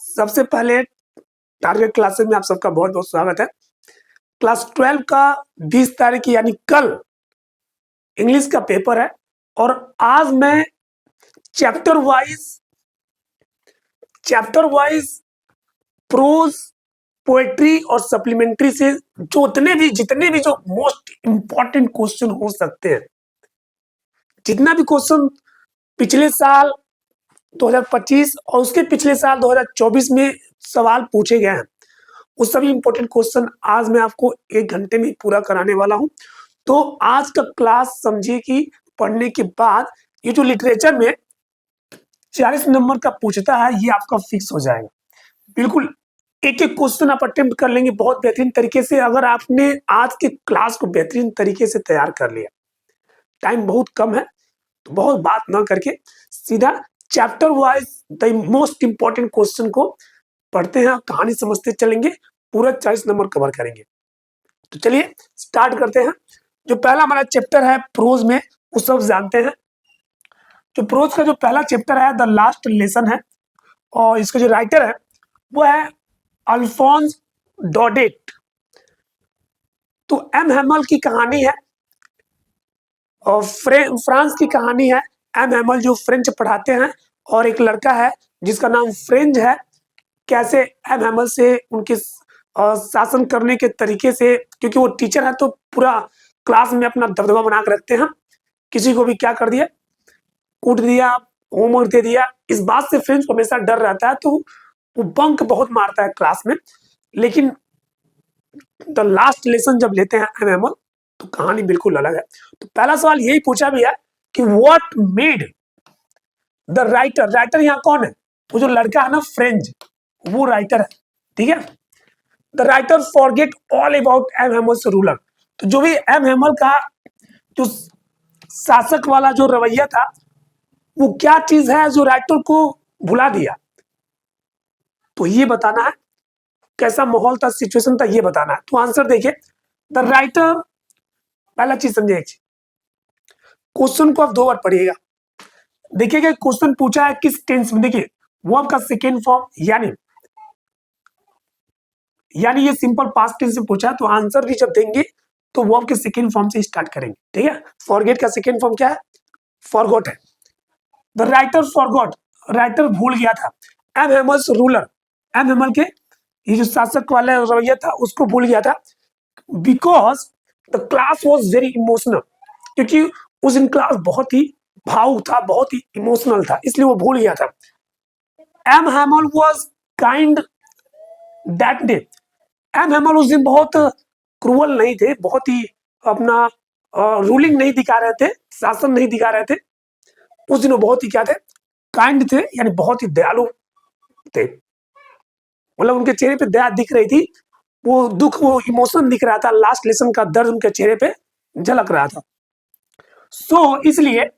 सबसे पहले target classes में आप सबका बहुत बहुत स्वागत है। क्लास 12 का 20 तारीख यानी कल इंग्लिश का पेपर है और आज मैं चैप्टर वाइज प्रोज, पोएट्री और सप्लीमेंट्री से जितने भी जो मोस्ट इंपॉर्टेंट क्वेश्चन हो सकते हैं, जितना भी क्वेश्चन पिछले साल 2025 और उसके पिछले साल 2024 में सवाल पूछे गए हैं, वो सभी इंपॉर्टेंट क्वेश्चन आज मैं आपको 1 घंटे में पूरा कराने वाला हूं। तो आज का क्लास समझिए कि पढ़ने के बाद ये जो लिटरेचर में 40 नंबर का पूछता है, ये आपका फिक्स हो जाएगा। बिल्कुल एक एक क्वेश्चन आप अटेम्प्ट कर लेंगे बहुत बेहतरीन तरीके से, अगर आपने आज के क्लास को बेहतरीन तरीके से तैयार कर लिया। टाइम बहुत कम है तो बहुत बात ना करके सीधा chapter wise the most important question को पढ़ते हैं, कहानी समझते चलेंगे, पूरा 40 नंबर कवर करेंगे। तो चलिए स्टार्ट करते हैं। जो पहला हमारा चैप्टर है प्रोज में, वो सब जानते हैं। जो प्रोज का जो पहला चैप्टर है द लास्ट लेसन है और इसका जो राइटर है वो है अल्फोंस डॉडेट। तो एम हैमल की कहानी है और फ्रांस की कहानी है। एम हैमल जो फ्रेंच पढ़ाते हैं और एक लड़का है जिसका नाम फ्रेंच है। कैसे एम हैमल से उनके शासन करने के तरीके से, क्योंकि वो टीचर है तो पूरा क्लास में अपना दबदबा बना कर रखते हैं। किसी को भी क्या कर दिया, कूट दिया, होमवर्क दे दिया, इस बात से फ्रेंच को हमेशा डर रहता है, तो वो बंक बहुत मारता है क्लास में। लेकिन द लास्ट लेसन जब लेते हैं एम हैमल तो कहानी बिल्कुल अलग है। तो पहला सवाल यही पूछा भी है कि व्हाट मेड द राइटर यहाँ कौन है? वो जो लड़का है ना फ्रेंच, वो राइटर है, ठीक है। The writer forget all about M Hamel's ruler. तो जो भी एम हैमल का जो शासक वाला जो रवैया था, वो क्या चीज है जो राइटर को भुला दिया, तो ये बताना है। कैसा माहौल था, सिचुएशन था, ये बताना है। तो आंसर देखिए, द राइटर, पहला चीज समझिए, क्वेश्चन को आप 2 बार पढ़िएगा। देखिएगा क्वेश्चन पूछा है किस टेंस में। देखिए वर्ब का सेकेंड फॉर्म यानी ये सिंपल पास्ट टेंस में पूछा है, तो आंसर भी जब देंगे तो वर्ब के सेकेंड फॉर्म से स्टार्ट करेंगे, ठीक है। फॉरगेट का सेकेंड फॉर्म क्या है? फॉरगॉट है। द राइटर फॉरगॉट, राइटर भूल गया था। M Hamel's ruler, M Hamel के ये जो शासक वाला रवैया था उसको भूल गया था। Because the class was very emotional, क्योंकि उस दिन क्लास बहुत ही भावुक था, बहुत ही इमोशनल था, इसलिए वो भूल गया था। M Hamel was kind that day, M Hamel उस दिन बहुत क्रूअल नहीं थे, बहुत ही अपना रूलिंग नहीं दिखा रहे थे, शासन नहीं दिखा रहे थे। उस दिन वो बहुत ही क्या थे, काइंड थे, यानी बहुत ही दयालु थे। मतलब उनके चेहरे पे दया दिख रही थी, वो दुख, वो इमोशन दिख रहा था, लास्ट लेसन का दर्द उनके चेहरे पे झलक रहा था। सो इसलिए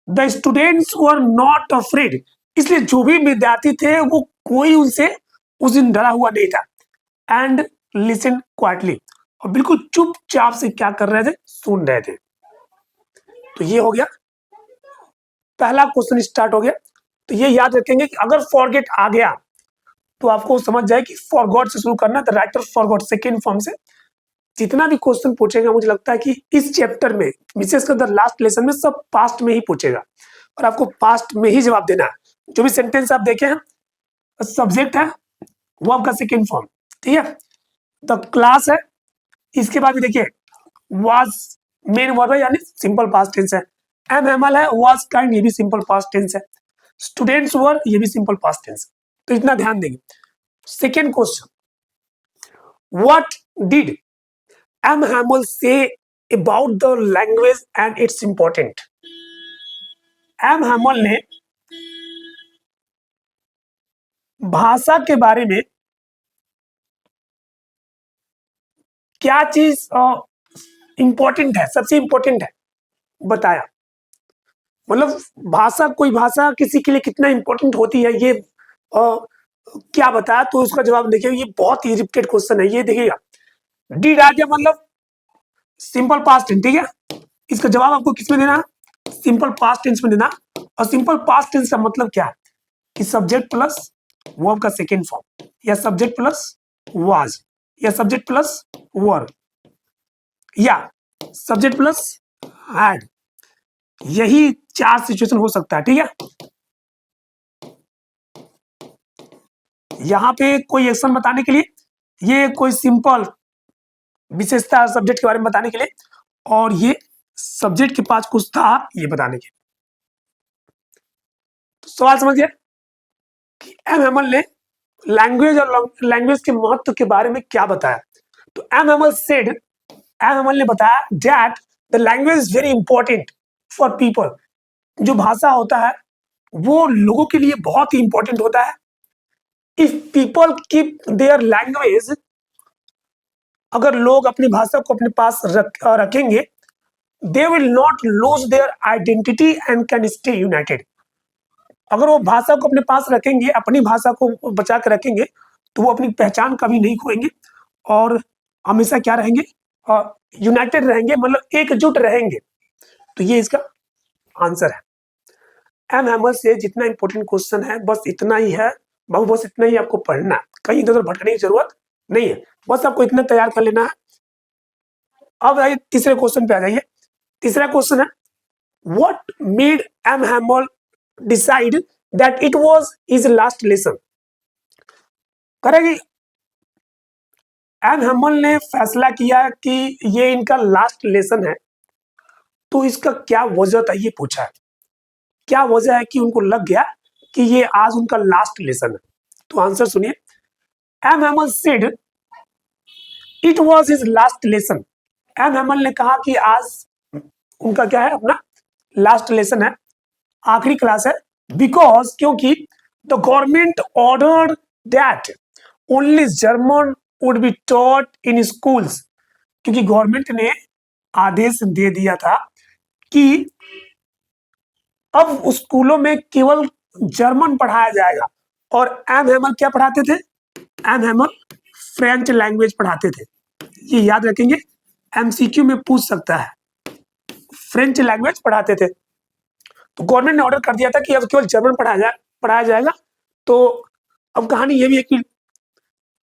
the students were not afraid, इसलिए जो भी विद्यार्थी थे वो कोई उनसे उस दिन डरा हुआ नहीं था। एंड लिसन क्वाइटली, और बिल्कुल चुपचाप से क्या कर रहे थे, सुन रहे थे। तो ये हो गया पहला क्वेश्चन, स्टार्ट हो गया। तो ये याद रखेंगे कि अगर फॉरगेट आ गया तो आपको समझ जाए कि फॉरगॉट से शुरू करना, the writer forgot second form से। जितना भी क्वेश्चन पूछेगा मुझे लगता है कि इस चैप्टर में, विशेषकर द लास्ट लेसन में, सब पास्ट में ही पूछेगा और आपको पास्ट में ही जवाब देना है। जो भी सेंटेंस आप देखे हैं, सब्जेक्ट है, वर्ब का सेकेंड फॉर्म, ठीक है। द क्लास है, इसके बाद भी देखिए वाज मेन वर्ब है, यानी सिंपल पास्ट टेंस है। एम हैमल है, वाज काइंड, ये भी सिंपल पास्ट टेंस है। स्टूडेंट्स वर, ये भी सिंपल पास्ट टेंस है। तो इतना ध्यान देंगे। Second question, what did M Hamel say about the language and its important. M Hamel ने भाषा के बारे में क्या चीज इंपॉर्टेंट है, सबसे इंपॉर्टेंट है, बताया। मतलब भाषा, कोई भाषा किसी के लिए कितना इंपॉर्टेंट होती है, ये क्या बताया। तो उसका जवाब देखिए, ये बहुत ही रिपीटेड क्वेश्चन है। ये देखिएगा, डिड आ गया मतलब सिंपल पास्ट टेंस, ठीक है। इसका जवाब आपको किसमें देना, सिंपल पास्ट टेंस में देना। और सिंपल पास्ट टेंस का मतलब क्या है कि सब्जेक्ट प्लस वर्ब का सेकेंड फॉर्म, या सब्जेक्ट प्लस वाज, या सब्जेक्ट प्लस वर, या सब्जेक्ट प्लस हैड। यही 4 सिचुएशन हो सकता है, ठीक है। यहां पे कोई एक्शन बताने के लिए, ये कोई सिंपल विशेषता सब्जेक्ट के बारे में बताने के लिए, और ये सब्जेक्ट के पास कुछ था ये बताने के लिए। तो सवाल समझ गया कि एम हेमल ने लैंग्वेज और लैंग्वेज के महत्व के बारे में क्या बताया। तो एम हेमल ने बताया that the language is very important for people. जो भाषा होता है वो लोगों के लिए बहुत ही इंपॉर्टेंट होता है। If people keep their language, अगर लोग अपनी भाषा को अपने पास रखेंगे, they will not lose their identity and can stay United. अगर वो भाषा को अपने पास रखेंगे, अपनी भाषा को बचा के रखेंगे, तो वो अपनी पहचान कभी नहीं खोएंगे और हमेशा क्या रहेंगे, यूनाइटेड रहेंगे, मतलब एकजुट रहेंगे। तो ये इसका आंसर है। एम हेमल से जितना इंपॉर्टेंट क्वेश्चन है बस इतना ही है, बस इतना ही आपको पढ़ना है, कहीं इधर उधर भटकने की जरूरत नहीं है, बस आपको इतना तैयार कर लेना है। अब आइए तीसरे क्वेश्चन पे आ जाइए। तीसरा क्वेश्चन है, what made M Hamel decide that it was his last lesson. करेगी, एम हेमल ने फैसला किया कि ये इनका लास्ट लेसन है, तो इसका क्या वजह था ये पूछा है। क्या वजह है कि उनको लग गया कि ये आज उनका लास्ट लेसन है। तो आंसर सुनिए, M Hamel said it was his last lesson. M Hamel ने कहा कि आज उनका क्या है, अपना लास्ट लेसन है, आखिरी क्लास है। बिकॉज, क्योंकि the government ordered that only German would be taught in schools. क्योंकि गवर्नमेंट ने आदेश दे दिया था कि अब स्कूलों में केवल जर्मन पढ़ाया जाएगा। और एम हेमल क्या पढ़ाते थे, एम हेमल फ्रेंच लैंग्वेज पढ़ाते थे। ये याद रखेंगे, एमसीक्यू में पूछ सकता है, फ्रेंच लैंग्वेज पढ़ाते थे। तो गवर्नमेंट ने ऑर्डर कर दिया था कि अब केवल जर्मन पढ़ाया जाएगा। तो अब कहानी ये भी है कि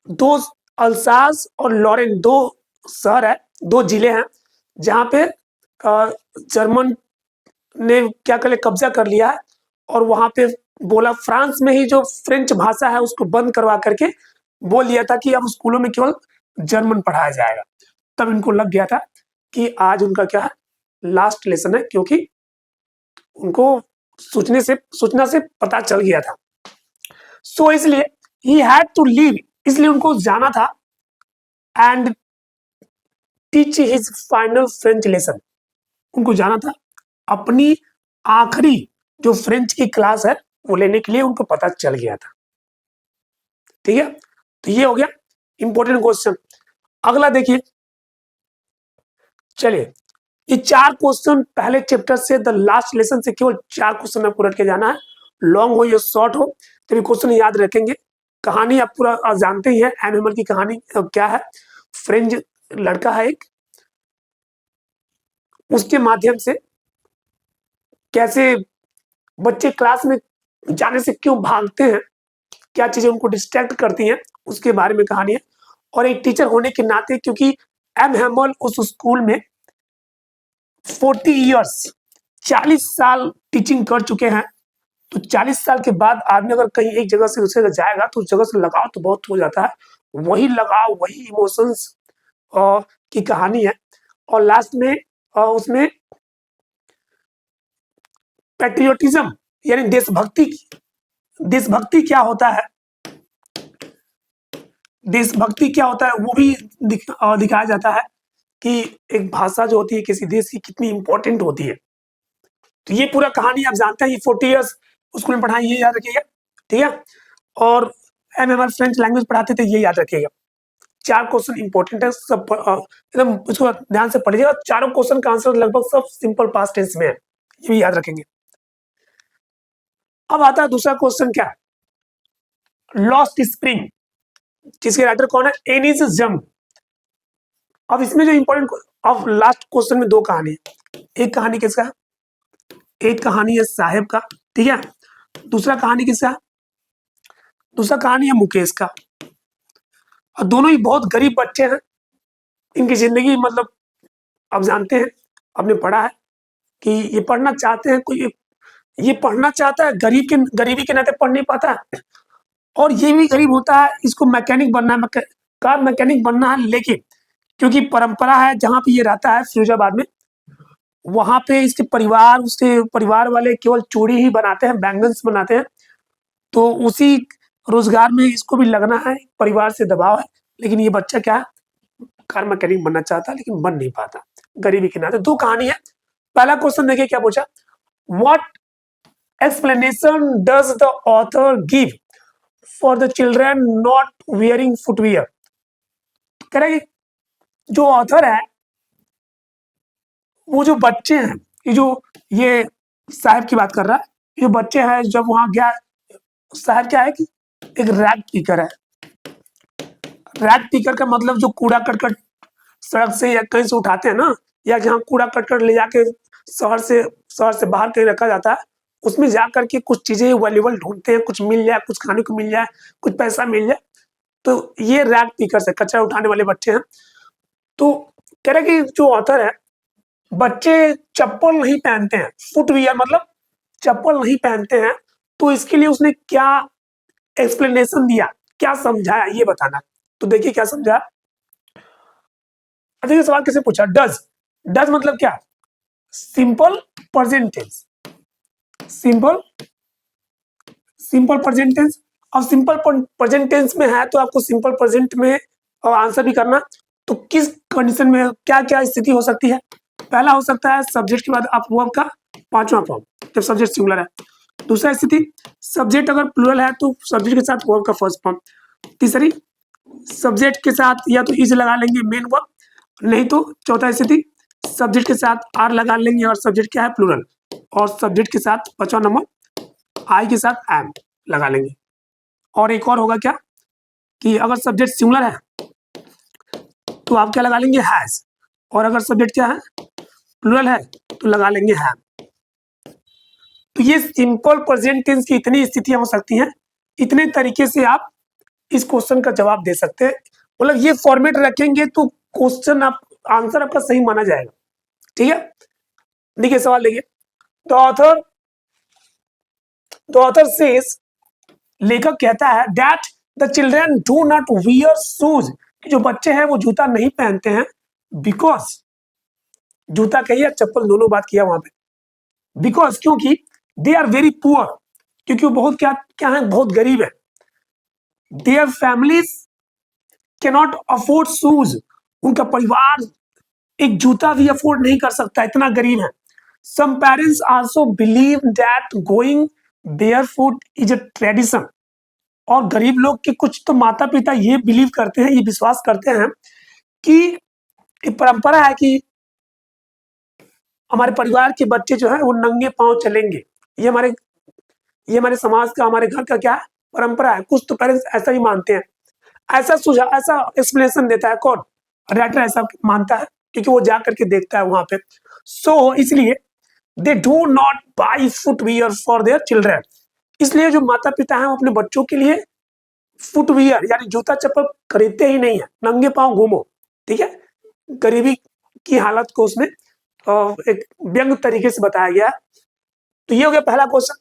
दो अल्सास और लॉरेन, दो शहर है, दो जिले हैं जहां पे जर्मन ने क्या कर कब्जा कर लिया है। और वहां पे बोला, फ्रांस में ही जो फ्रेंच भाषा है उसको बंद करवा करके बोल दिया था कि अब स्कूलों में केवल जर्मन पढ़ाया जाएगा। तब इनको लग गया था कि आज उनका क्या है, लास्ट लेसन है, क्योंकि उनको सूचना से पता चल गया था। सो इसलिए ही हैड टू लीव, इसलिए उनको जाना था, and teach his final French lesson. उनको जाना था, अपनी आखिरी जो फ्रेंच की क्लास है वो लेने के लिए उनको पता चल गया था। ठीक है, तो ये हो गया इंपॉर्टेंट क्वेश्चन। अगला देखिए, चलिए ये 4 क्वेश्चन पहले चैप्टर से, द लास्ट लेसन से केवल 4 क्वेश्चन आपको रट के जाना है। लॉन्ग हो या शॉर्ट हो, तो ये क्वेश्चन याद रखेंगे। कहानी आप पूरा जानते ही है, एम हेमल की कहानी क्या है। फ्रेंच लड़का है एक, उसके माध्यम से कैसे बच्चे क्लास में जाने से क्यों भागते हैं, क्या चीजें उनको डिस्ट्रैक्ट करती हैं, उसके बारे में कहानी है। और एक टीचर होने के नाते, क्योंकि एम हेमल उस स्कूल में 40 ईयर्स 40 साल टीचिंग कर चुके हैं। तो 40 साल के बाद आदमी अगर कहीं एक जगह से दूसरी जगह जाएगा तो उस जगह से लगाव तो बहुत हो जाता है। वही लगाव, वही इमोशंस की कहानी है। और लास्ट में उसमें पैट्रियोटिज्म यानी देशभक्ति क्या होता है, देशभक्ति क्या होता है वो भी दिखाया जाता है कि एक भाषा जो होती है किसी देश की कितनी इंपॉर्टेंट होती है। तो ये पूरा कहानी आप जानते हैं, ये 40 ईयर्स स्कूल में पढ़ाई, ये याद रखिएगा। ठीक है, और एम एम फ्रेंच लैंग्वेज पढ़ाते थे, ये याद रखिएगा। 4 क्वेश्चन इंपॉर्टेंट है, सब एकदम इसको ध्यान से पढ़िएगा। चारों क्वेश्चन का आंसर लगभग सब सिंपल पास्ट टेंस में है, ये भी याद रखेंगे। अब आता है दूसरा क्वेश्चन, क्या, लॉस्ट स्प्रिंग, जिसके राइटर कौन है, एनिस जंग। अब इसमें जो इंपॉर्टेंट, अब लास्ट क्वेश्चन में 2 कहानी है। एक कहानी किसका, एक कहानी है साहेब का, ठीक है। दूसरा कहानी किसका, दूसरा कहानी है मुकेश का, और दोनों ही बहुत गरीब बच्चे हैं। इनकी जिंदगी मतलब आप जानते हैं, आपने पढ़ा है कि ये पढ़ना चाहते हैं, कोई ये पढ़ना चाहता है, गरीबी के नाते पढ़ नहीं पाता है, और ये भी गरीब होता है, इसको मैकेनिक बनना है, कार मैकेनिक बनना है, लेकिन क्योंकि परंपरा है जहाँ पे ये रहता है फिरोजाबाद में, वहां पे उसके परिवार वाले केवल चूड़ी ही बनाते हैं, बैंगल्स बनाते हैं, तो उसी रोजगार में इसको भी लगना है, परिवार से दबाव है। लेकिन ये बच्चा क्या है, कार मैकेनिक बनना चाहता है लेकिन बन नहीं पाता, गरीबी के नाते। दो कहानी है। पहला क्वेश्चन देखिए क्या पूछा, what explanation does the author give for the children not wearing footwear. कह रहे जो ऑथर है, वो जो बच्चे हैं, ये साहब की बात कर रहा है, ये बच्चे हैं जब वहां गया, साहब क्या है कि एक रैग पिकर है। रैग पिकर का मतलब जो कूड़ा करकट सड़क से या कहीं से उठाते हैं ना, या जहाँ कूड़ा करकट ले जाके शहर से बाहर कहीं रखा जाता है, उसमें जा करके कुछ चीजें वैल्यूबल ढूंढते हैं, कुछ मिल जाए, कुछ खाने को मिल जाए, कुछ पैसा मिल जाए, तो ये रैग पिकर से कचरा उठाने वाले बच्चे हैं। तो कह रहे कि जो ऑथर है, बच्चे चप्पल नहीं पहनते हैं, फुटवियर मतलब चप्पल नहीं पहनते हैं, तो इसके लिए उसने क्या एक्सप्लेनेशन दिया, क्या समझाया, ये बताना। तो देखिए क्या समझा। अच्छा, ये सवाल किसने पूछा, डज। डज मतलब क्या, simple present tense, simple present tense. अब सिंपल प्रेजेंट टेंस में है तो आपको सिंपल प्रेजेंट में आंसर भी करना। तो किस कंडीशन में क्या क्या स्थिति हो सकती है। पहला हो सकता है सब्जेक्ट के बाद आप वर्ब का पांचवा फॉर्म, जब सब्जेक्ट सिंगुलर है। दूसरा स्थिति, सब्जेक्ट अगर प्लूरल है तो सब्जेक्ट के साथ वर्ब का फर्स्ट फॉर्म। तीसरी, सब्जेक्ट के साथ या तो इज लगा लेंगे मेन वर्ब, नहीं तो चौथा स्थिति, सब्जेक्ट के साथ आर लगा लेंगे और सब्जेक्ट क्या है प्लूरल, और सब्जेक्ट के साथ पांचवा नंबर आई के साथ एम लगा लेंगे। और एक और होगा क्या कि अगर सब्जेक्ट सिंगुलर है तो आप क्या लगा लेंगे हैज, और अगर सब्जेक्ट क्या है प्लूरल है तो लगा लेंगे हैव। तो ये सिंपल प्रेजेंट टेंस की इतनी स्थितियां हो सकती हैं, इतने तरीके से आप इस क्वेश्चन का जवाब दे सकते हैं। मतलब ये फॉर्मेट रखेंगे तो क्वेश्चन आप आंसर आपका सही माना जाएगा। ठीक है, देखिए सवाल देखिए, द ऑथर सेज, लेखक कहता है that the children do not wear shoes, जो बच्चे हैं वो जूता नहीं पहनते हैं, बिकॉज, जूता कहिए चप्पल दोनों बात किया वहां पे, बिकॉज क्योंकि दे आर वेरी पुअर, क्योंकि वो बहुत क्या क्या है, बहुत गरीब है। Their families cannot afford shoes, उनका परिवार एक जूता भी अफोर्ड नहीं कर सकता, इतना गरीब है। Some parents also believe that going barefoot is a tradition, और गरीब लोग के कुछ तो माता पिता ये बिलीव करते हैं, ये विश्वास करते हैं कि ये परंपरा है कि हमारे परिवार के बच्चे जो है वो नंगे पांव चलेंगे। ये हमारे समाज का, हमारे घर का क्या है, परंपरा है। कुछ तो पेरेंट्स ऐसा ही मानते हैं, ऐसा सुझाव, ऐसा एक्सप्लेनेशन देता है कौन, राइटर ऐसा मानता है, क्योंकि वो जा करके देखता है वहां पे। सो इसलिए they do not by footwear for their children, इसलिए जो माता पिता हैं वो अपने बच्चों के लिए फुटवियर यानी जूता चप्पल खरीदते ही नहीं है, नंगे पांव घूमो। ठीक है, गरीबी की हालत को उसमें एक व्यंग तरीके से बताया गया। तो ये हो गया पहला क्वेश्चन।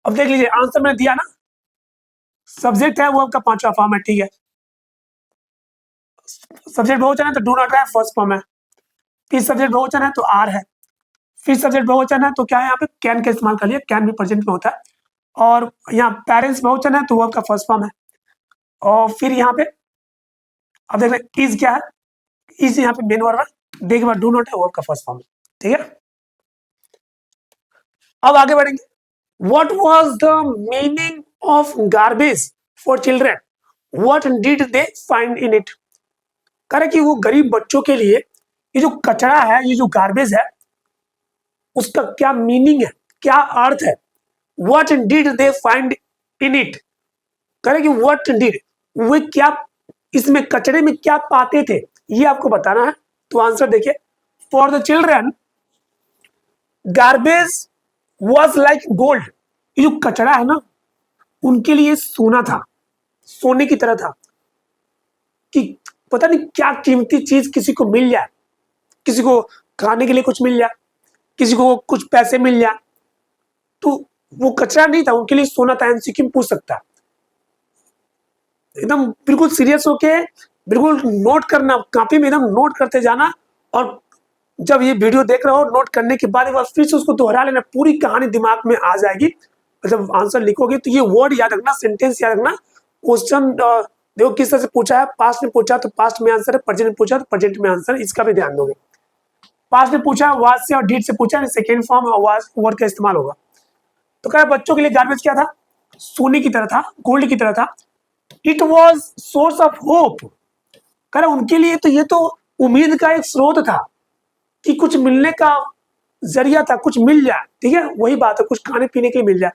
अब देख लीजिए आंसर मैंने दिया ना, सब्जेक्ट है वो आपका पांचवा फॉर्म है। ठीक है, सब्जेक्ट बहुवचन है तो डू नॉट है फर्स्ट फॉर्म है, फिर सब्जेक्ट बहुवचन है तो आर है, फिर सब्जेक्ट बहुवचन है तो क्या है, यहाँ पे कैन का इस्तेमाल कर लिया, कैन भी प्रेजेंट में होता है, और यहाँ पेरेंट्स बहुवचन है तो वर्ब का फर्स्ट फॉर्म है, और फिर यहाँ पे अब देख रहे इज क्या है, इज यहाँ पे मेन वर्ब है, देखिए बाद डू नॉट है वर्ब का फर्स्ट फॉर्म है। ठीक है, अब आगे बढ़ेंगे। What was the meaning of garbage for children? What did they find in it? कह रहे कि वो गरीब बच्चों के लिए ये जो कचरा है, ये जो गार्बेज है, उसका क्या मीनिंग है, क्या अर्थ है। What did they find in it? कह रहे कि what did, वे क्या इसमें कचरे में क्या पाते थे, ये आपको बताना है। तो आंसर देखिए, for the children garbage was like gold, ये जो कचरा है ना, उनके लिए सोना था, सोने की तरह था कि पता नहीं क्या कीमती चीज किसी को मिल जाए, किसी को खाने के लिए कुछ मिल जाए, किसी को कुछ पैसे मिल जाए, तो वो कचरा नहीं था, उनके लिए सोना था। एमसीक्यू में पूछ सकता है, एकदम बिल्कुल सीरियस होके बिल्कुल नोट करना, कॉपी में एकदम नोट करते जाना, और जब ये वीडियो देख रहे हो नोट करने के बाद एक बार फिर से उसको दोहरा लेना, पूरी कहानी दिमाग में आ जाएगी। जब आंसर लिखोगे तो ये वर्ड याद रखना, सेंटेंस याद रखना। क्वेश्चन देखो किस तरह से पूछा है, पास्ट में पूछा तो पास्ट में आंसर है, प्रेजेंट में पूछा तो प्रेजेंट में आंसर है, इसका भी ध्यान दोगे। पास्ट में पूछा वाज से और डिड से पूछा, सेकेंड फॉर्म वाज वर्ड का इस्तेमाल होगा। तो कहा बच्चों के लिए गार्बेज क्या था, सोने की तरह था, गोल्ड की तरह था। It was source of hope, कह रहा उनके लिए तो ये तो उम्मीद का एक स्रोत था कि कुछ मिलने का जरिया था, कुछ मिल जाए, ठीक है, वही बात है, कुछ खाने पीने के लिए मिल जाए।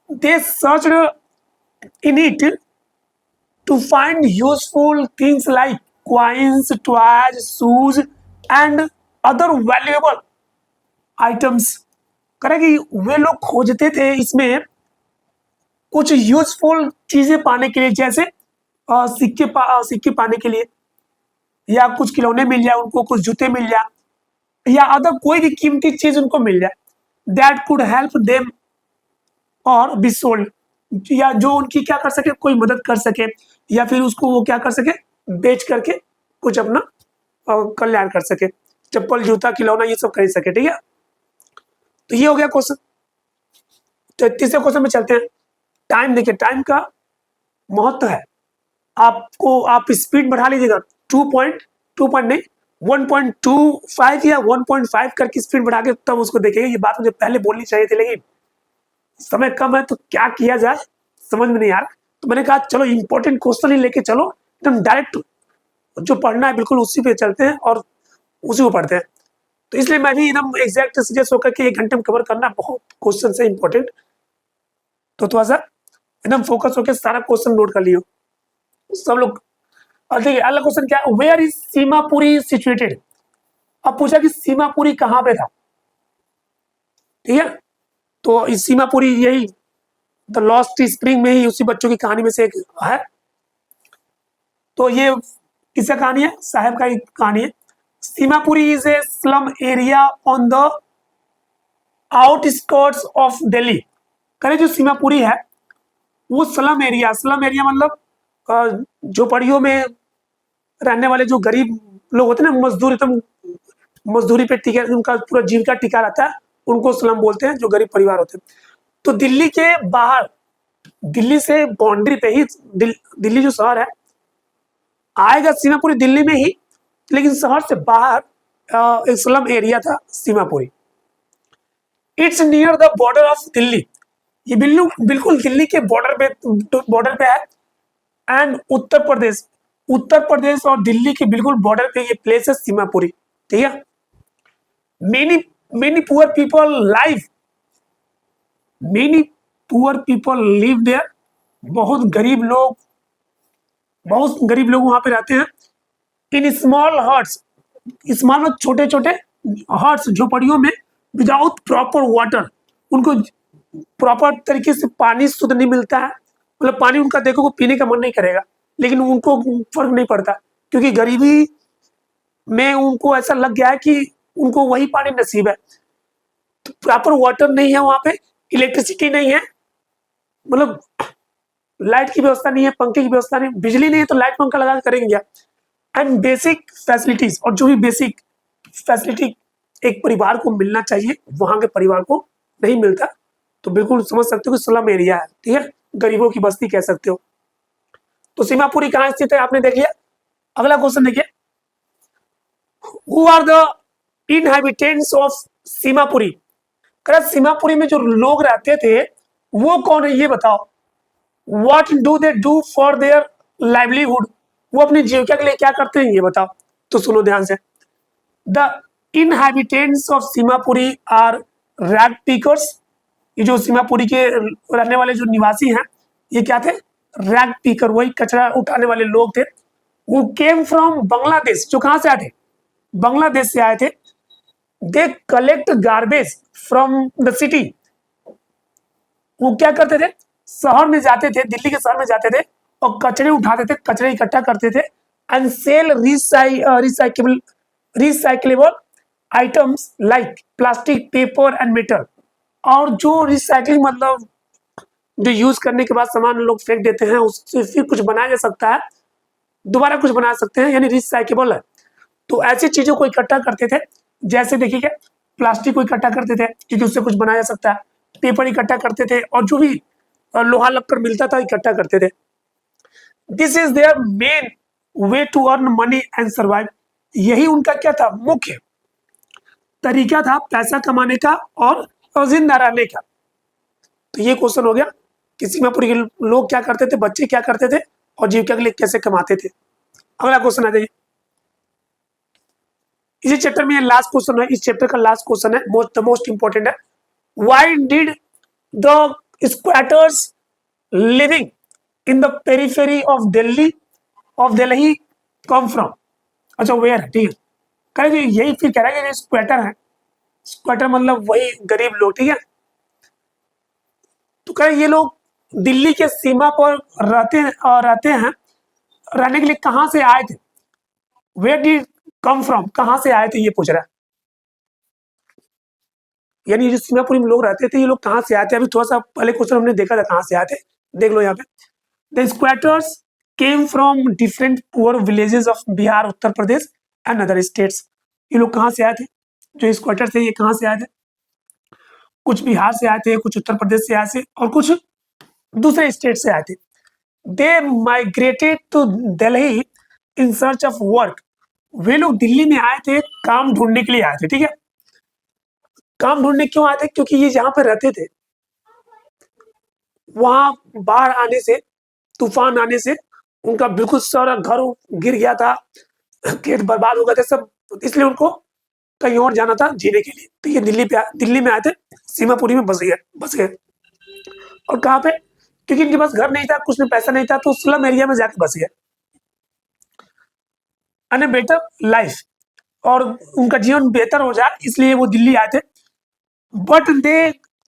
They searched in it to find useful things like coins, toys, shoes and other valuable items। करें कि वे लोग खोजते थे इसमें कुछ यूजफुल चीजें पाने के लिए, जैसे सिक्के पाने के लिए, या कुछ खिलौने मिल जाए उनको, कुछ जूते मिल जाए, या अदर कोई भी कीमती चीज उनको मिल जाए, दैट कुड हेल्प देम और बी सोल्ड, या जो उनकी क्या कर सके, कोई मदद कर सके, या फिर उसको वो क्या कर सके, बेच करके कुछ अपना कल्याण कर सके, चप्पल जूता खिलौना ये सब खरीद सके, ठीक है। तो ये हो गया क्वेश्चन। तो तीसरे क्वेश्चन में चलते हैं। टाइम देखिए, टाइम का महत्व है, आपको आप स्पीड बढ़ा लीजिएगा, 2 पॉइंट नहीं 1.25 या 1.5 करके स्पीड बढ़ा के तब उसको देखेंगे। ये बात मुझे पहले बोलनी चाहिए थी, लेकिन समय कम है तो क्या किया जाए समझ में नहीं आ रहा, तो मैंने कहा चलो इंपॉर्टेंट क्वेश्चन ही लेके चलो, एकदम डायरेक्ट जो पढ़ना है बिल्कुल उसी पे चलते हैं और उसी को पढ़ते हैं। तो इसलिए मैं भी एकदम एग्जैक्ट सीरियस होकर के 1 घंटे में कवर करना बहुत क्वेश्चन से इंपॉर्टेंट, तो थोड़ा सा एकदम फोकस होकर सारा क्वेश्चन नोट कर लियो सब लोग। और देखिए अगला क्वेश्चन क्या, वेयर इज सीमापुरी सिचुएटेड। अब पूछा कि सीमापुरी कहाँ पे था, ठीक है। तो इस सीमापुरी यही द लॉस्ट स्प्रिंग में ही उसी बच्चों की कहानी में से एक है। तो ये किसका कहानी है, साहब का ही कहानी है। Seemapuri is a slum area on the outskirts of Delhi. करें जो सीमापुरी है वो स्लम एरिया मतलब झोपड़ियों में रहने वाले जो गरीब लोग होते हैं ना, मजदूर, एकदम मजदूरी पे टिका, उनका पूरा जीविका टिका रहता है, उनको स्लम बोलते हैं, जो गरीब परिवार होते हैं। तो दिल्ली के बाहर, दिल्ली से बाउंड्री पे ही दिल्ली जो शहर है आएगा सीमापुरी दिल्ली में ही, लेकिन शहर से बाहर एक स्लम एरिया था Seemapuri. It's near the border of Delhi, ये बिल्कुल दिल्ली के बॉर्डर पे है। एंड उत्तर प्रदेश और दिल्ली के बिल्कुल बॉर्डर पे ये प्लेस है सीमापुरी, ठीक है। Many many poor people live there, बहुत गरीब लोग वहां पे रहते हैं। इन स्मॉल हट्स, स्मॉल में छोटे छोटे हट्स, झोपड़ियों में, विदाउट प्रॉपर वाटर, उनको प्रॉपर तरीके से पानी शुद्ध नहीं मिलता है, मतलब पानी उनका देखो पीने का मन नहीं करेगा, लेकिन उनको फर्क नहीं पड़ता, क्योंकि गरीबी में उनको ऐसा लग गया है कि उनको वही पानी नसीब है। तो प्रॉपर वाटर नहीं है वहां पे, इलेक्ट्रिसिटी नहीं है, मतलब लाइट की व्यवस्था नहीं है, पंखे की व्यवस्था नहीं, बिजली नहीं है तो लाइट पंखा लगा करेंगे क्या। एंड बेसिक फैसिलिटीज, और जो भी बेसिक फैसिलिटी एक परिवार को मिलना चाहिए वहां के परिवार को नहीं मिलता। तो बिल्कुल समझ सकते हो कि स्लम एरिया है, ठीक है, गरीबों की बस्ती कह सकते हो। तो सीमापुरी कहाँ स्थित है आपने देख लिया। अगला क्वेश्चन देखिए, who are the inhabitants of Seemapuri. Seemapuri में जो लोग रहते थे वो कौन है ये बताओ। What do they do for their livelihood, वो अपनी जीविका के लिए क्या करते हैं ये बताओ। तो सुनो ध्यान से, the inhabitants of Seemapuri are rag pickers, ये जो सीमापुरी के रहने वाले जो निवासी हैं ये क्या थे, रैग पिकर, वही कचरा उठाने वाले लोग थे। वो केम फ्रॉम बांग्लादेश, जो कहां से आए थे, बांग्लादेश से आए थे। They collect garbage from the city, वो क्या करते थे, शहर में जाते थे, दिल्ली के शहर में जाते थे और कचरे उठाते थे, कचरे इकट्ठा करते थे and sell recyclable items like plastic, paper and metal. और जो रिसाइकलिंग मतलब जो यूज करने के बाद सामान लोग फेंक देते हैं, उससे फिर कुछ बनाया जा सकता है, दोबारा कुछ बना सकते हैं, यानी रिसाइकेबल है। तो ऐसी चीजों को इकट्ठा करते थे, जैसे देखिए प्लास्टिक को इकट्ठा करते थे क्योंकि उससे कुछ बनाया जा सकता है, पेपर इकट्ठा करते थे और जो भी लोहा लक्कड़ मिलता था इकट्ठा करते थे। This is their main way to earn money and survive. यही उनका क्या था, मुख्य तरीका था पैसा कमाने का और जिंदा रहने का। तो ये क्वेश्चन हो गया कि सीमापुरी के लोग क्या करते थे, बच्चे क्या करते थे और जीविका के लिए कैसे कमाते थे। अगला क्वेश्चन आ जाइए। इसी चैप्टर में लास्ट क्वेश्चन है, इस चैप्टर का लास्ट क्वेश्चन है, द मोस्ट इंपॉर्टेंट है। Why did the squatters living in the periphery of Delhi come from. अच्छा वेयर है, ठीक है। कहेंगे यही फिर कह रहा है कि जो स्क्वैटर है, स्क्वैटर मतलब वही गरीब लोग, ठीक है। तो कह ये लोग दिल्ली के सीमा पर रहते हैं, रहने के लिए कहां से आए थे, वेयर डिड कम फ्रॉम, कहां से आए थे ये पूछ रहा है। यानी जो सीमापुरी में लोग रहते थे, ये लोग कहां से आए थे। अभी थोड़ा सा पहले क्वेश्चन हमने देखा था कहां से आए थे, देख लो यहाँ पे। The squatters came from different poor villages of Bihar, Uttar Pradesh and other states. ये लोग कहां से आए थे, जो स्क्वैटर थे ये कहां से आए थे, कुछ बिहार से आए थे, कुछ उत्तर प्रदेश से आए थे और कुछ दूसरे स्टेट से आए थे। They migrated to Delhi in search of work. वे लोग दिल्ली में आए थे काम ढूंढने के लिए आए थे, ठीक है। काम ढूंढने क्यों आए थे, क्योंकि ये जहां पर रहते थे वहां बाढ़ आने से, तूफान आने से उनका बिल्कुल सारा घर गिर गया था, खेत बर्बाद हो गए थे सब, इसलिए उनको कहीं और जाना था जीने के लिए। तो ये दिल्ली में आए थे, सीमापुरी में बस गए। और कहाँ पे, क्योंकि इनके पास घर नहीं था, कुछ में पैसा नहीं था, तो स्लम एरिया में जाके बस गए एंड ए बेटर लाइफ, और उनका जीवन बेहतर हो जाए इसलिए वो दिल्ली आए थे। But they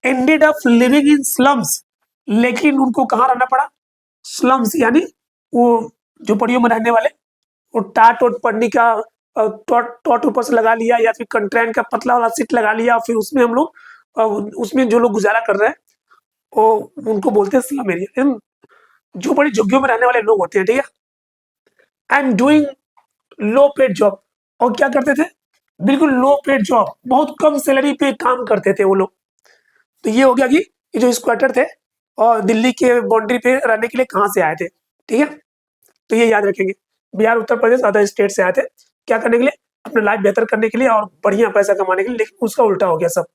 ended up living in slums. लेकिन उनको कहाँ रहना पड़ा, स्लम्स, यानी वो झोपड़ियों में रहने वाले, वो टाट वोट पड़ने का टॉट ऊपर से लगा लिया या फिर कंट्रेन का पतला वाला सीट लगा लिया, फिर उसमें हम लोग उसमें जो लोग गुजारा कर रहे हैं वो उनको बोलते हैं स्लम एरिया। जो बड़ी झुग्गियों में रहने वाले लोग होते हैं, ठीक है। And doing low paid job, और क्या करते थे, बिल्कुल लो पेड जॉब, बहुत कम सैलरी पे काम करते थे वो लोग। तो ये हो गया कि ये जो स्क्वाटर थे और दिल्ली के बाउंड्री पे रहने के लिए कहाँ से आए थे, ठीक है। तो ये याद रखेंगे, बिहार, उत्तर प्रदेश, अदर स्टेट से आए थे, क्या करने के लिए, अपने लाइफ बेहतर करने के लिए और बढ़िया पैसा कमाने के लिए, लेकिन उसका उल्टा हो गया सब।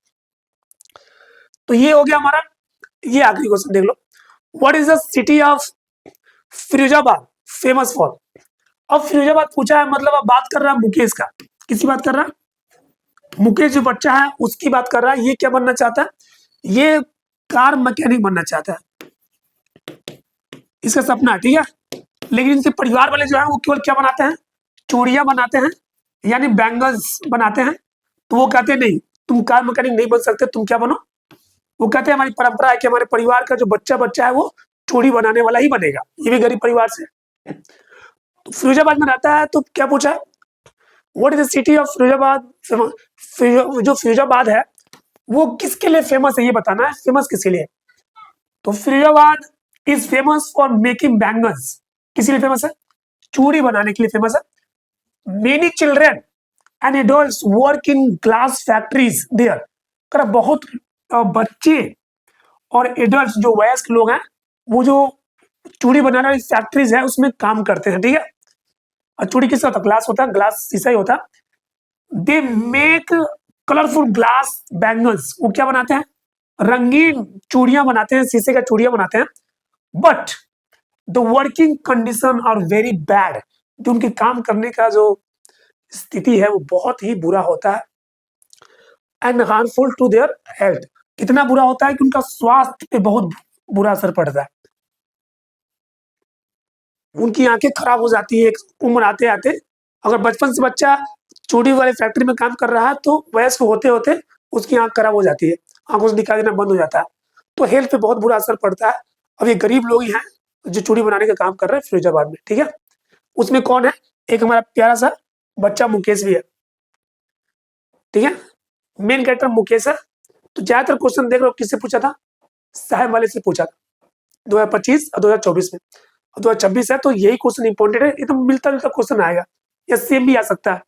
तो ये हो गया हमारा, ये आखिरी क्वेश्चन देख लो। What is the city of Firozabad famous for. अब फिरोजाबाद पूछा है, मतलब अब बात कर रहा है मुकेश का, किसी बात कर रहा है, मुकेश जो बच्चा है उसकी बात कर रहा है। ये क्या बनना चाहता है, ये कार मैकेनिक बनना चाहता है, इसका सपना है, ठीक है। लेकिन इनके परिवार वाले जो है वो केवल क्या बनाते हैं, चूड़ियां बनाते हैं, यानी बैंगल्स बनाते हैं। तो वो कहते हैं नहीं, तुम कार मैकेनिक नहीं बन सकते, तुम क्या बनो, वो कहते हैं हमारी परंपरा है कि हमारे परिवार का जो बच्चा है वो चूड़ी बनाने वाला ही बनेगा, ये भी गरीब परिवार से। तो फिरोजाबाद में रहता है, तो क्या पूछा है, what is the city of Firozabad. जो फिरोजाबाद है वो किसके लिए फेमस है, ये बताना है, फेमस किसके लिए। तो Firozabad is famous for making bangles, किस लिए फेमस है, चूड़ी बनाने के लिए फेमस है। Many children and adults work in glass factories there. बहुत बच्चे और एडल्ट जो वयस्क लोग हैं वो जो चूड़ी बनाने वाली फैक्ट्रीज है उसमें काम करते हैं, ठीक है। और चूड़ी किसका होता है, ग्लास होता है, ग्लास शीशा ही होता है। They make colourful glass bangles, वो क्या बनाते हैं, रंगीन चूड़ियां बनाते हैं, शीशे का चूड़ियां बनाते हैं। But the working condition are very bad, जो उनके काम करने का जो स्थिति है वो बहुत ही बुरा होता है। And harmful to their health, कितना बुरा होता है कि उनका स्वास्थ्य पे बहुत बुरा असर पड़ता है, उनकी आंखें खराब हो जाती है एक उम्र आते आते। अगर बचपन से बच्चा चूड़ी वाली फैक्ट्री में काम कर रहा है तो वयस्क होते होते उसकी आंख खराब हो जाती है, आंखों से दिखाई देना बंद हो जाता है, तो हेल्थ पे बहुत बुरा असर पड़ता है। अब ये गरीब लोग ही हैं जो चूड़ी बनाने का काम कर रहे हैं फिरोजाबाद में, ठीक है। उसमें कौन है, एक हमारा प्यारा सा बच्चा मुकेश भी है, ठीक है। मेन कैरेक्टर मुकेश है। तो ज्यादातर क्वेश्चन देख रहे हो किससे पूछा था, साहब वाले से पूछा था 2025 और 2024 में। और 2026 है तो यही क्वेश्चन इंपॉर्टेंट है, ये तो मिलता जुलता क्वेश्चन आएगा या सेम भी आ सकता है,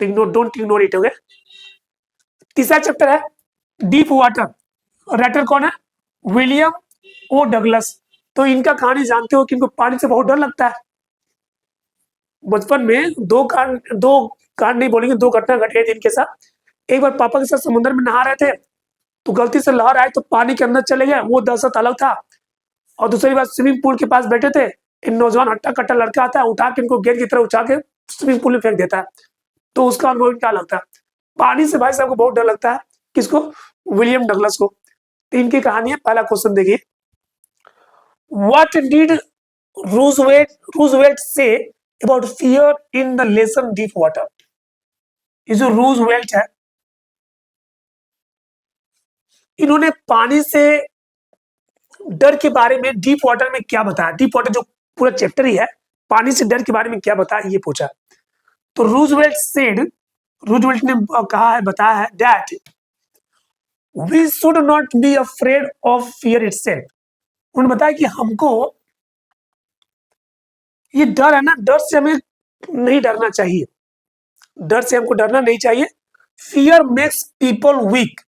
ignore don't ignore it, okay. तीसरा चैप्टर है डीप वाटर। राइटर कौन है, विलियम ओ डगलस। तो इनका कहानी जानते हो कि इनको पानी से बहुत डर लगता है। बचपन में दो कांड नहीं बोलेंगे, दो घटना घट गई थी इनके साथ। एक बार पापा के साथ समुद्र में नहा रहे थे तो गलती से लहर आई तो पानी के अंदर चले गए, वो दहशत अलग था। और दूसरी बार स्विमिंग पूल के पास बैठे थे, इन नौजवान हट्टा कट्टा लड़का आता है, उठा के इनको गेंद की तरह उठा के स्विमिंग पूल में फेंक देता है। तो उसका अनुभव क्या लगता है, पानी से भाई साहब को बहुत डर लगता है। किसको, विलियम डगलस को। तो इनकी कहानी है। पहला क्वेश्चन देखिए, what did Roosevelt say about fear in the lesson deep water. ये जो रूजवेल्ट है, इन्होंने पानी से डर के बारे में डीप वाटर में क्या बताया। डीप वाटर जो पूरा चैप्टर ही है, पानी से डर के बारे में क्या बताया ये पूछा। तो रूजवेल्ट ने कहा है, बताया है that we should not be afraid of fear itself. उन्होंने बताया कि हमको ये डर है ना, डर से हमें नहीं डरना चाहिए, डर से हमको डरना नहीं चाहिए। Fear makes people weak.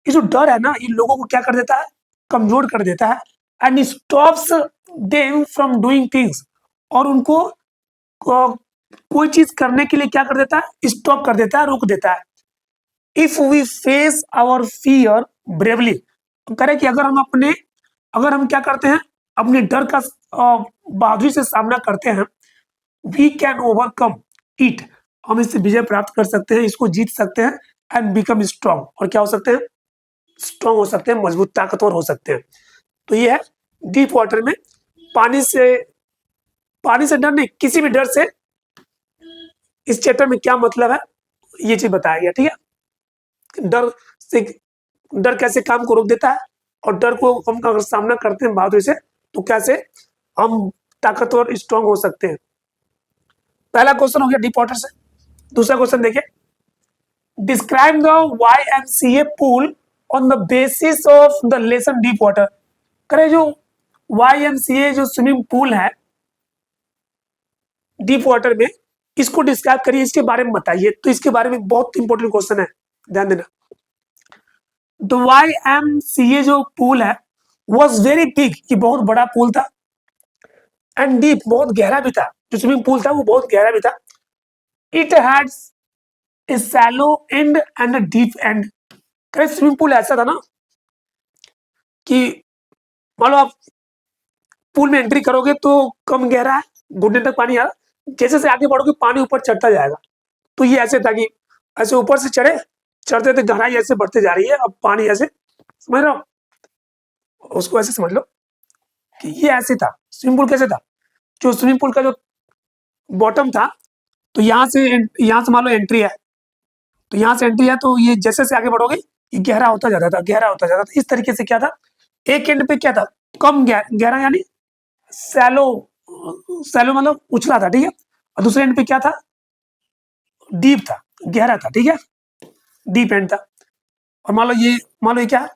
ये जो डर है ना, ये लोगों को क्या कर देता है, कमजोर कर देता है। And stops them from doing things. और उनको कोई चीज करने के लिए क्या कर देता है, स्टॉप कर देता है, रोक देता है। If we face our fear bravely, करे कि अगर हम क्या करते हैं, अपने डर का बहादुरी से सामना करते हैं, वी कैन ओवरकम इट। हम इससे विजय प्राप्त कर सकते हैं, इसको जीत सकते हैं। एंड बिकम स्ट्रांग, और क्या हो सकते हैं, स्ट्रांग हो सकते हैं, मजबूत ताकतवर हो सकते हैं। तो ये है डीप वाटर में पानी से डर नहीं, किसी भी डर से, इस चैप्टर में क्या मतलब है ये चीज बताया गया, ठीक है। डर कैसे काम को रोक देता है, और डर को हम अगर सामना करते हैं बहादुरी से तो कैसे हम ताकतवर स्ट्रांग हो सकते हैं। पहला क्वेश्चन हो गया डीप वाटर से। दूसरा क्वेश्चन देखिए, describe the YMCA pool on the basis of the lesson deep water. करे जो YMCA जो स्विमिंग पूल है डीप वाटर में, इसको डिस्क्राइब करिए, इसके बारे में बताइए। तो इसके बारे में बहुत इंपॉर्टेंट क्वेश्चन है, ध्यान देना। तो YMCA जो पूल है वॉज वेरी बिग, ये बहुत बड़ा पूल था। एंड डीप, बहुत गहरा भी था। जो स्विमिंग पूल था वो बहुत गहरा भी था। It had a shallow and and a deep and. Swimming pool ऐसा था ना कि मान लो आप पूल में एंट्री करोगे तो कम गहरा है, घुटने तक पानी आ रहा, जैसे से आगे बढ़ोगे पानी ऊपर चढ़ता जाएगा। तो ये ऐसे था कि ऐसे ऊपर से चढ़ते थे, गहराई ऐसे बढ़ते जा रही है, अब पानी ऐसे, समझ रहे हो, उसको ऐसे समझ लो कि ये ऐसे था। स्विमिंग पूल कैसे था, जो स्विमिंग पूल का जो बॉटम था, तो यहाँ से मान लो एंट्री है, तो यहाँ से एंट्री है, तो ये जैसे से आगे बढ़ोगे ये गहरा होता जाता था, गहरा होता जाता था। इस तरीके से क्या था, एक एंड पे क्या था, कम गहरा यानी सैलो, सैलो मतलब उछला था, ठीक है। और दूसरे एंड पे क्या था, डीप था, गहरा था, ठीक है, डीप एंड था। और मान लो ये क्या है,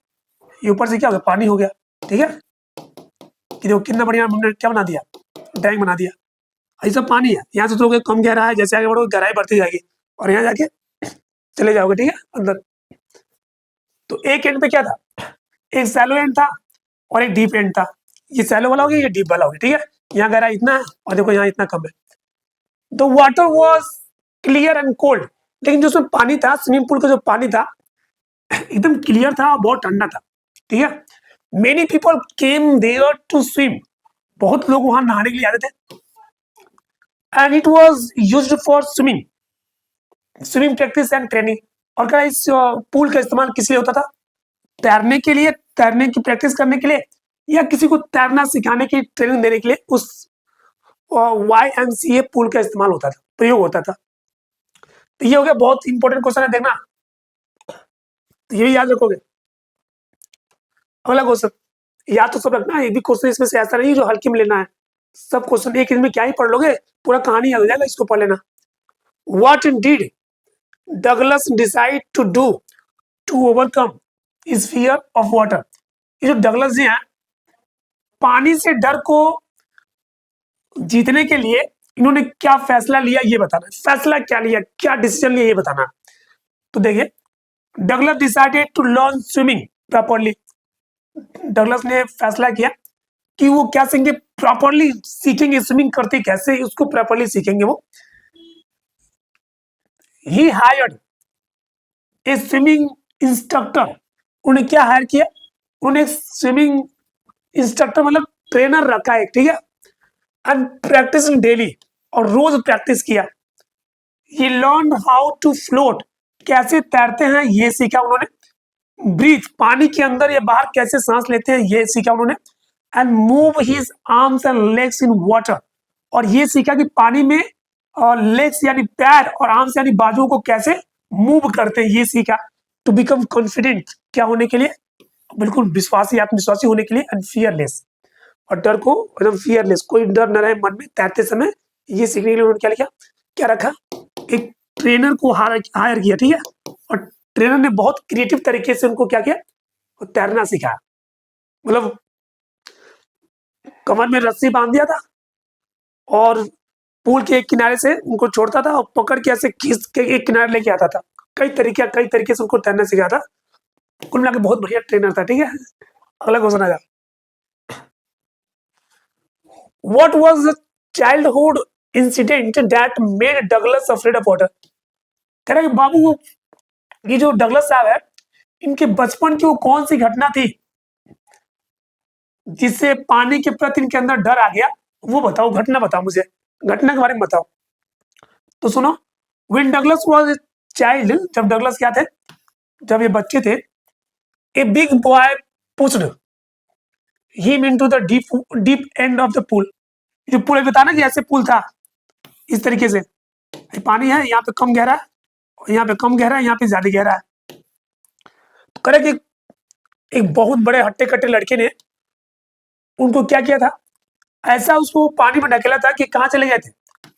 ये ऊपर से क्या हो गया, पानी हो गया, ठीक है। कि देखो कितना बढ़िया हमने क्या बना दिया, ड्राइंग बना दिया। ये सब पानी है, यहाँ से तो कम गहरा है, जैसे आगे बढ़ोगे गहराई बढ़ती जाएगी, और यहाँ जाके चले जाओगे, ठीक है, अंदर। तो एक एंड पे क्या था, एक सैलो एंड था और एक डीप एंड था। ये सैलो वाला हो गया, ये डीप वाला हो गया, ठीक है। यहाँ गहराई इतना है और देखो यहाँ इतना कम है। The water was clear and cold. लेकिन जो उसमें पानी था, स्विमिंग पूल का जो पानी था एकदम क्लियर था और बहुत ठंडा था, ठीक है। Many people came there to swim. बहुत लोग वहां नहाने के लिए आते थे। And it was used for swimming practice and training. और क्या इस पूल का इस्तेमाल किस लिए होता था, तैरने के लिए, तैरने की प्रैक्टिस करने के लिए, या किसी को तैरना सिखाने की ट्रेनिंग देने के लिए उस YMCA पूल का इस्तेमाल होता था, प्रयोग होता था। तो ये हो गया, बहुत इंपॉर्टेंट क्वेश्चन है, देखना, तो ये भी याद रखोगे। अगला क्वेश्चन, या तो सब रखना, एक भी क्वेश्चन इसमें से ऐसा नहीं जो हल्के में लेना है, सब क्वेश्चन एक दिन में क्या ही पढ़ लोगे, पूरा कहानी याद हो जाएगा, इसको पढ़ लेना। What did Douglas decide to do to overcome his fear of water? ये जो डगलस जी हैं, पानी से डर को जीतने के लिए इन्होंने क्या फैसला लिया ये बताना। फैसला क्या लिया, क्या डिसीजन लिया ये बताना। तो देखिए, Douglas decided to learn swimming properly. Douglas ने फैसला किया कि वो क्या सीखेंगे, प्रॉपरली सीखेंगे, स्विमिंग करते कैसे उसको प्रॉपरली सीखेंगे वो। ही हायर्ड ए स्विमिंग इंस्ट्रक्टर। उन्हें क्या हायर किया, उन्हें स्विमिंग इंस्ट्रक्टर मतलब ट्रेनर रखा है, ठीक है। एंड प्रैक्टिस डेली, और रोज प्रैक्टिस किया। ये लर्न हाउ टू फ्लोट, कैसे तैरते हैं ये सीखा उन्होंने। ब्रीथ, पानी के अंदर या बाहर कैसे सांस लेते हैं ये सीखा उन्होंने। And move his arms and legs in water, और ये सीखा कि पानी में लेग्स यानी पैर और आर्म्स यानी बाजुओं को कैसे मूव करते हैं ये सीखा। टू बिकम कॉन्फिडेंट, क्या होने के लिए, बिल्कुल विश्वासी, आत्मविश्वासी होने के लिए। एंड फियरलेस, और डर को एकदम फियरलेस, कोई डर न रहे मन में तैरते समय, ये सीखने के लिए उन्होंने क्या लिखा, क्या रखा, एक ट्रेनर को हायर किया, ठीक है। और ट्रेनर ने बहुत क्रिएटिव तरीके से उनको क्या किया, तैरना सिखाया। मतलब कमर में रस्सी बांध दिया था और पूल के एक किनारे से उनको छोड़ता था और पकड़ के ऐसे खींच के एक किनारे लेके आता था। कई तरीके से उनको तैरना सिखाया था। कुल मिला के बहुत बढ़िया ट्रेनर था, ठीक है। अगला क्वेश्चन आएगा, what was the childhood incident that made Douglas afraid of water? कह रहा है कि बाबू, ये जो डगलस साहब है, इनके बचपन की वो कौन सी घटना थी जिससे पानी के प्रति इनके अंदर डर आ गया, वो बताओ, घटना बताओ मुझे, घटना के बारे में बताओ। तो सुनो, when Douglas was a child, जब डगलस क्या थे, जब ये बच्चे थे, a big boy pushed him into the deep end of the pool. जो पूल बताना कि ऐसे पूल था, इस तरीके से पानी है, यहाँ पे कम गहरा है, यहाँ पे कम गहरा है, यहाँ पे ज्यादा गहरा है। तो करे कि एक बहुत बड़े हट्टे कट्टे लड़के ने उनको क्या किया था, ऐसा उसको पानी में ढकेला था कि कहाँ चले गए थे,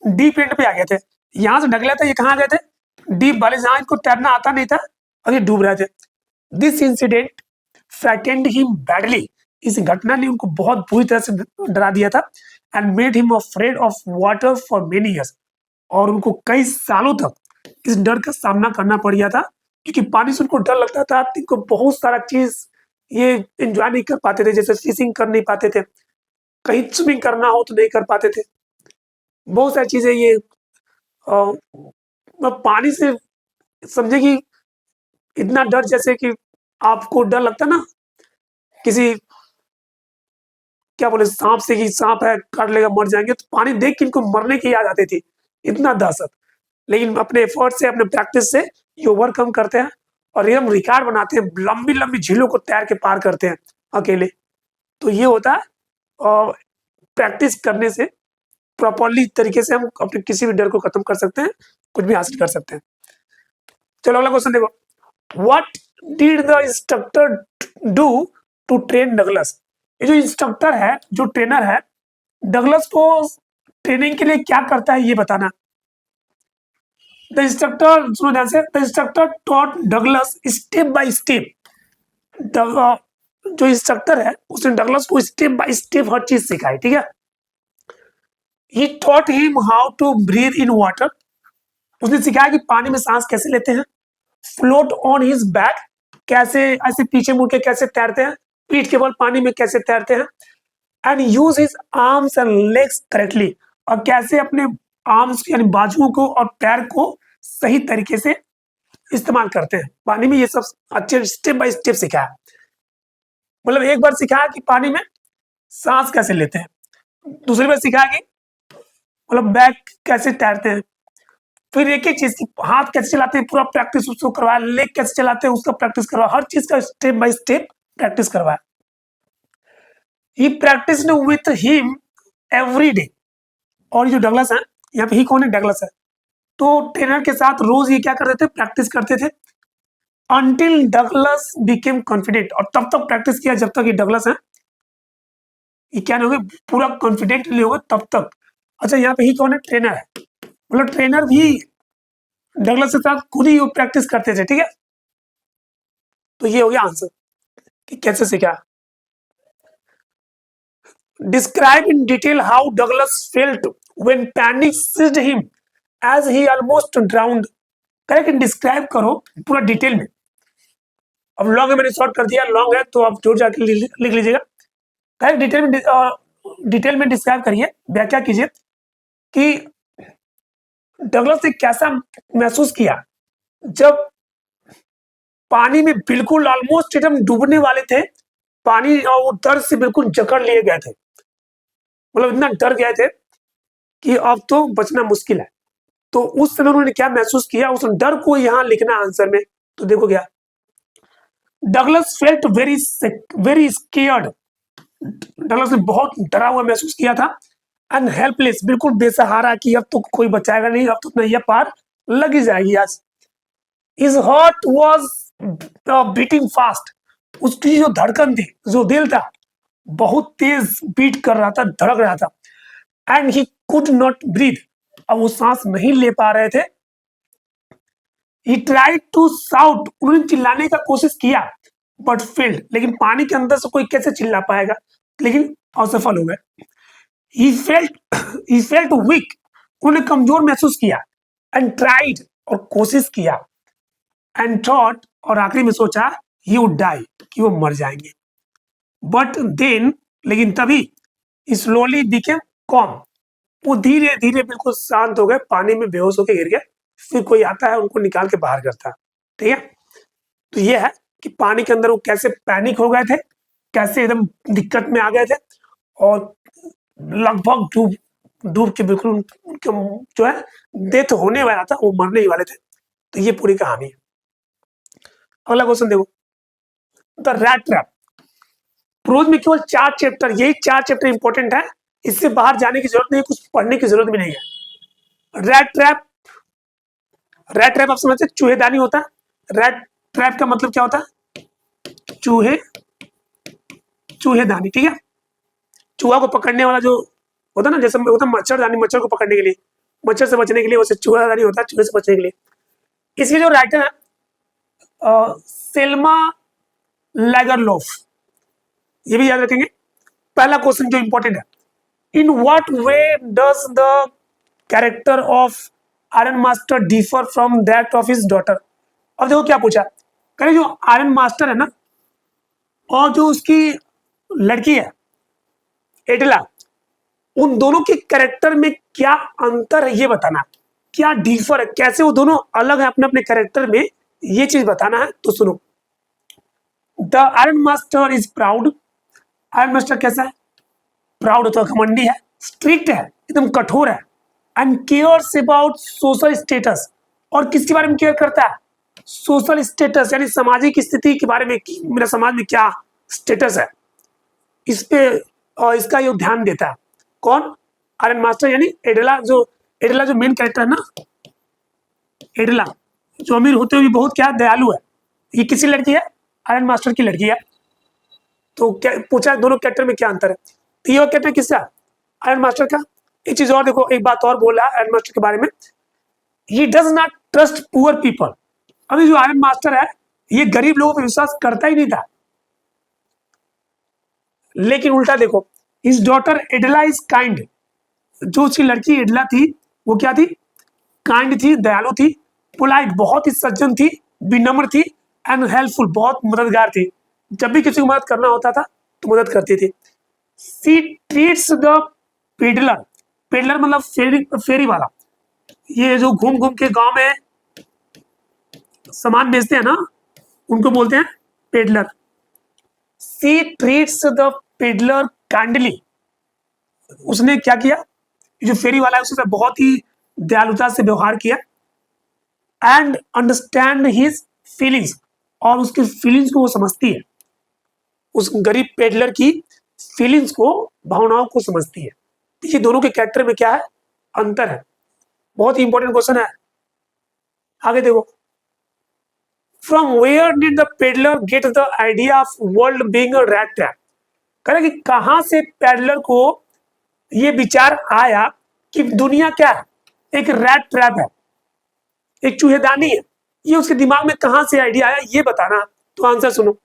डीप एंड पे आ गए थे। यहां से ढकेला था, ये कहाँ गए थे, डीप वाले, जहां इनको तैरना आता नहीं था और ये डूब रहे थे। दिस इंसिडेंट फ्रैटेंड हिम बैडली, इस घटना ने उनको बहुत बुरी तरह से डरा दिया था। And made him afraid of water for many years, और उनको कई सालों तक इस डर का सामना करना पड़ गया था, क्योंकि पानी से उनको डर लगता था। इनको बहुत सारा चीज ये एंजॉय नहीं कर पाते थे, जैसे फिशिंग कर नहीं पाते थे, कहीं स्विमिंग करना हो तो नहीं कर पाते थे, बहुत सारी चीजें ये पानी से, समझे कि इतना डर, जैसे कि आपको डर लगता ना किसी, क्या बोले, सांप से, कि सांप है काट लेगा मर जाएंगे, तो पानी देख के इनको मरने की याद आती थी, इतना दहशत। लेकिन अपने एफर्ट से, अपने प्रैक्टिस से ये ओवरकम करते हैं और एकदम रिकॉर्ड बनाते हैं, लंबी लंबी झीलों को तैर के पार करते हैं अकेले। तो ये होता है, और प्रैक्टिस करने से प्रॉपरली तरीके से हम अपने किसी भी डर को खत्म कर सकते हैं, कुछ भी हासिल कर सकते हैं। चलो अगला क्वेश्चन देखो, what did the instructor do to train Douglas? ये जो इंस्ट्रक्टर है, जो ट्रेनर है, डगलस को ट्रेनिंग के लिए क्या करता है ये बताना। द इंस्ट्रक्टर, सुनो ध्यान से, the instructor taught Douglas step by step. जो इंस्ट्रक्टर है उसने डगलस को स्टेप बाय स्टेप हर चीज सिखाई, ठीक है। He taught him how to breathe in water, उसने सिखाया कि पानी में सांस कैसे लेते हैं। फ्लोट ऑन हिज बैक, कैसे ऐसे पीछे मुड़ के कैसे तैरते हैं, पीठ के बल पानी में कैसे तैरते हैं। And use his arms and legs correctly, और कैसे अपने आर्म्स यानी बाजुओं को और पैर को सही तरीके से इस्तेमाल करते हैं पानी में। ये सब अच्छे स्टेप बाय स्टेप सिखाया। मतलब एक बार सिखाया कि पानी में सांस कैसे लेते हैं, दूसरी बार सिखाया कि मतलब बैक कैसे तैरते हैं, फिर एक एक चीज की हाथ कैसे चलाते हैं पूरा प्रैक्टिस उसको करवाया, लेग कैसे चलाते हैं उसका प्रैक्टिस करवाया, हर चीज का स्टेप बाय स्टेप प्रैक्टिस करवाया। He practice with him every day. और जो डगलस है, यहाँ पे ही कौन है, डगलस है, तो ट्रेनर के साथ रोज ये क्या करते थे, प्रैक्टिस करते थे। अनटिल डगलस बिकेम कॉन्फिडेंट, और तब तक प्रैक्टिस किया जब तक ये डगलस है ये क्या नहीं होगा, पूरा कॉन्फिडेंट नहीं होगा तब तक। अच्छा, यहाँ पे ही कौन है? ट्रेनर है। मतलब ट्रेनर भी डगलस के साथ खुद ही प्रैक्टिस करते थे, ठीक है। तो ये हो गया आंसर कि कैसे सीखा। Describe in detail how Douglas felt when panic seized him as he almost drowned. Correct, describe करो पूरा डिटेल में। अब लॉन्ग है, मैंने शॉर्ट कर दिया, लॉन्ग है तो आप जोड़ जाके लिख लीजिएगा। करेक्ट, डिटेल में डिस्क्राइब करिए, व्याख्या कीजिए कि डगलस ने कैसा महसूस किया जब पानी में बिल्कुल ऑलमोस्ट एकदम डूबने वाले थे, पानी और वो डर से बिल्कुल जकड़ लिए गए थे, मतलब इतना डर गए थे कि अब तो बचना मुश्किल है। तो उस समय उन्होंने क्या महसूस किया, उस डर को यहाँ लिखना आंसर में। तो देखो क्या, Douglas felt very scared. Douglas ने बहुत डरा हुआ महसूस किया था। एंड हेल्पलेस, बिल्कुल बेसहारा कि अब तो कोई बचाएगा नहीं, अब तो नैया पार लग ही जाएगी आज। His heart was beating fast. उसकी जो धड़कन थी, जो दिल था, बहुत तेज बीट कर रहा था, धड़क रहा था। And he could not breathe, अब वो सांस नहीं ले पा रहे थे। ही ट्राइड टू शाउट, उन्होंने चिल्लाने का कोशिश किया, बट फेल्ड, लेकिन पानी के अंदर से कोई कैसे चिल्ला पाएगा, लेकिन असफल हो गए। ही फेल्ट वीक, उन्होंने कमजोर महसूस किया। एंड ट्राइड, और कोशिश किया। एंड थॉट, और आखिरी में सोचा, ही वुड डाई, कि वो मर जाएंगे। बट देन, लेकिन तभी, स्लोली बिकेम कॉम, वो धीरे धीरे बिल्कुल शांत हो गए, पानी में बेहोश होकर गिर गए। फिर कोई आता है, उनको निकाल के बाहर करता है, ठीक है। तो ये है कि पानी के अंदर वो कैसे पैनिक हो गए थे, कैसे एकदम दिक्कत में आ गए थे, और लगभग डूब डूब के बिल्कुल उनके जो है डेथ होने वाला था, वो मरने ही वाले थे। तो ये पूरी कहानी है। अगला क्वेश्चन देखो, द रैट ट्रैप। प्रोज में केवल 4 चैप्टर, यही 4 चैप्टर इंपॉर्टेंट है, इससे बाहर जाने की जरूरत नहीं, कुछ पढ़ने की जरूरत भी नहीं है। रैट ट्रैप, रैट ट्रैप आप समझते, चूहेदानी होता है। रैट ट्रैप का मतलब क्या होता है? चूहेदानी, ठीक है। चूहा को पकड़ने वाला जो होता है ना, जैसे होता है मच्छरदानी, मच्छर को पकड़ने के लिए, मच्छर से बचने के लिए, वैसे चूहेदानी होता है, चूहे से बचने के लिए। इसके जो राइटर है सेल्मा लैगरलोफ, ये भी याद रखेंगे। पहला क्वेश्चन जो इंपॉर्टेंट है, in what way does the character of iron master differ from that of his daughter. अब देखो क्या पूछा, करें जो आयरन मास्टर है ना, और जो उसकी लड़की है एडला, उन दोनों के कैरेक्टर में क्या अंतर है ये बताना, क्या डिफर है, कैसे वो दोनों अलग है अपने अपने कैरेक्टर में, ये चीज बताना है। तो सुनो, the iron master is proud. Iron master कैसा है? प्राउड होता है, घमंडी है, स्ट्रिक्ट है, एकदम कठोर है। And cares about social status, और किसके बारे में केयर करता है? सोशल स्टेटस, यानी सामाजिक स्थिति के बारे में कि मेरा समाज में क्या स्टेटस है, इस पे और इसका ये ध्यान देता है। कौन? आयरन मास्टर, यानी एडला जो मेन कैरेक्टर है ना, एडला जो अमीर होते हुए भी बहुत क्या दयालु है, ये किसी लड़की है? आयरन मास्टर की लड़की है। तो क्या पूछा, दोनों कैरेक्टर में क्या अंतर है? तो ये कैरेक्टर किसका? आयरन मास्टर का। एक चीज और देखो, एक बात और बोला आयरन मास्टर के बारे में, he does not trust poor people. अभी जो आयरन मास्टर है, ये गरीब लोगों पर विश्वास करता ही नहीं था। लेकिन उल्टा देखो, हिज डॉटर एडला इज काइंड, जो उसकी लड़की एडला थी, वो क्या थी? काइंड थी, दयालु थी, पोलाइट, बहुत ही सज्जन थी, विनम्र थी, एंड हेल्पफुल, बहुत मददगार थी। जब भी किसी को मदद करना होता था तो मदद करती थी। सी ट्रीट्स द पेडलर, पेडलर मतलब फेरी वाला, ये जो घूम घूम के गांव में सामान बेचते हैं ना, उनको बोलते हैं peddler. She treats the peddler kindly, उसने क्या किया, जो फेरी वाला है उससे बहुत ही दयालुता से व्यवहार किया। एंड अंडरस्टैंड हिज फीलिंग्स, और उसकी फीलिंग्स को वो समझती है, उस गरीब पेडलर की फीलिंग्स को, भावनाओं को समझती है। तो ये दोनों के कैरेक्टर में क्या है? अंतर है। बहुत ही इंपॉर्टेंट क्वेश्चन है, आगे देखो। From where did the peddler get the idea of world being a rat trap. कह रहा कि कहां से पैडलर को ये विचार आया कि दुनिया क्या है, एक रैट ट्रैप है, एक चूहेदानी है, ये उसके दिमाग में कहां से आइडिया आया ये बताना। तो आंसर सुनो।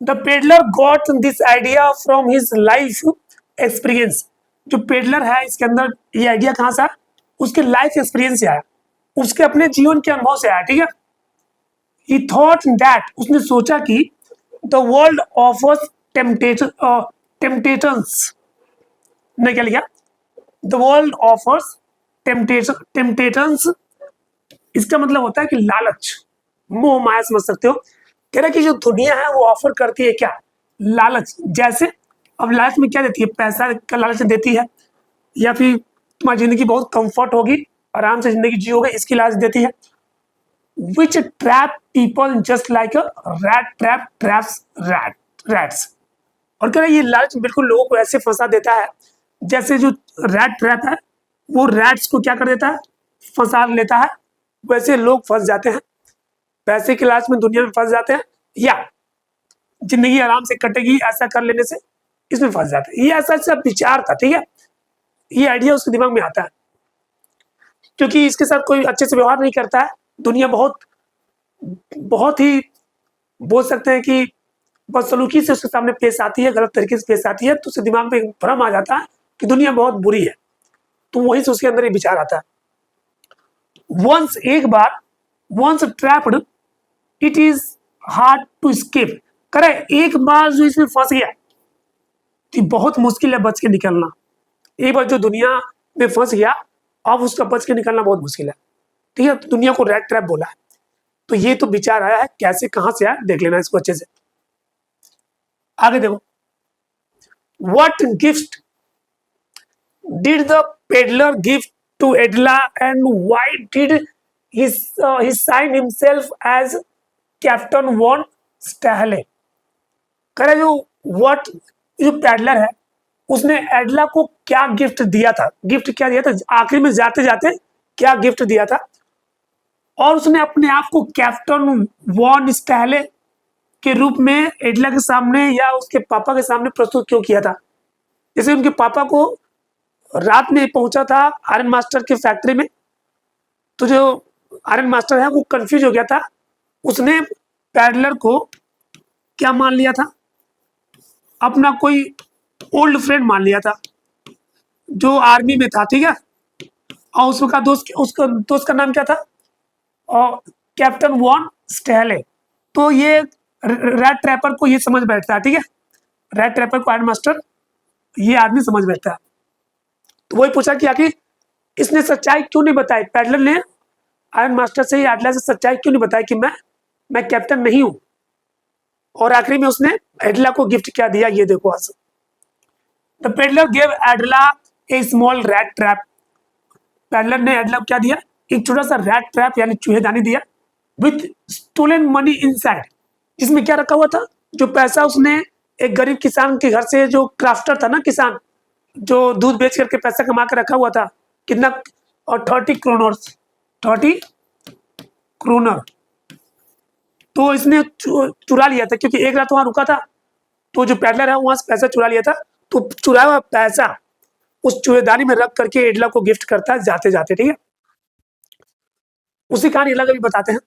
The peddler got this idea from his life experience. जो पेडलर है इसके अंदर ये आइडिया कहां से आया, उसके लाइफ एक्सपीरियंस से आया, उसके अपने जीवन के अनुभव से आया। ठीक है, he thought that, उसने सोचा कि the world offers temptations, ने क्या लिखा, the world offers temptations, इसका मतलब होता है कि लालच, मोह माया समझ सकते हो। कह रहा है कि जो दुनिया है वो ऑफर करती है क्या, लालच। जैसे अब लालच में क्या देती है, पैसा का लालच देती है, या फिर तुम्हारी जिंदगी बहुत कंफर्ट होगी, आराम से जिंदगी जियोगे, इसकी लालच देती है। which trap people just like a rat trap traps rats। और कह रहा है ये लालच बिल्कुल लोगों को ऐसे फंसा देता है जैसे जो रैट ट्रैप है वो रैट्स को क्या कर देता है, फंसा लेता है, वैसे लोग फंस जाते हैं, पैसे की लालच में दुनिया में फंस जाते हैं, या जिंदगी आराम से कटेगी ऐसा कर लेने से इसमें फंस जाते हैं। ये ऐसा ऐसा विचार था। ठीक है, ये आइडिया उसके दिमाग में आता है क्योंकि इसके साथ कोई अच्छे से व्यवहार नहीं करता है, दुनिया बहुत बहुत ही बोल सकते हैं कि बदसलूकी से उसके सामने पेश आती है, गलत तरीके से पेश आती है, तो उसके दिमाग में एक भ्रम आ जाता है कि दुनिया बहुत बुरी है, तो वहीं से उसके अंदर एक विचार आता है। वंस, एक बार, once trapped it is hard to escape. करे एक बार जो इसमें फंस गया तो बहुत मुश्किल है बच के निकलना। एक बार जो दुनिया में फंस गया अब उसका बच के निकलना बहुत मुश्किल है। ठीक है, तो दुनिया को रैट ट्रैप बोला है। तो ये तो विचार आया है, कैसे कहां से आया देख लेना इसको अच्छे से। आगे देखो, what gift did the peddler give to Edla and why did he sign himself as captain von Stahle. करे जो व्हाट, जो पेडलर है उसने एडला को क्या गिफ्ट दिया था, गिफ्ट क्या दिया था, आखिरी में जाते जाते क्या गिफ्ट दिया था, और उसने अपने आप को कैप्टन वॉन स्टैहले के रूप में एडला के सामने या उसके पापा के सामने प्रस्तुत क्यों किया था। जैसे उनके पापा को रात में पहुंचा था आयरन मास्टर की फैक्ट्री में, तो जो आयरन मास्टर है वो कंफ्यूज हो गया था, उसने पैडलर को क्या मान लिया था, अपना कोई ओल्ड फ्रेंड मान लिया था जो आर्मी में था। ठीक है, और उसका दोस्त, उसका दोस्त का नाम क्या था, और कैप्टन वॉन स्टैहले। तो ये रैट ट्रैपर को ये समझ बैठता है। ठीक है, रैट ट्रैपर को आयरन मास्टर ये आदमी समझ बैठता है। तो वही पूछा कि आखिर इसने सच्चाई क्यों नहीं बताई, पैडलर ने आयरन मास्टर से एडला से सच्चाई क्यों नहीं बताई कि मैं कैप्टन नहीं हूं, और आखिरी में उसने एडला को गिफ्ट क्या दिया ये देखो answer. The peddler gave एडला A small rat trap. Peddler ने एडला को क्या दिया, एक छोटा सा रैट ट्रैप यानी चूहेदानी दिया, विथ स्टोलन मनी इनसाइड, जिसमें क्या रखा हुआ था, जो पैसा उसने एक गरीब किसान के घर से, जो क्राफ्टर था ना किसान, जो दूध बेच करके पैसा कमा के रखा हुआ था, कितना, और 30 क्रोनर, 30 क्रोनर। तो इसने चुरा लिया था क्योंकि एक रात वहां रुका था, तो जो पैडलर है वहां से पैसा चुरा लिया था, तो चुराया हुआ पैसा उस चूहेदानी में रख करके एडला को गिफ्ट करता है जाते जाते। ठीक है, उसी कहानी एडला का भी बताते हैं।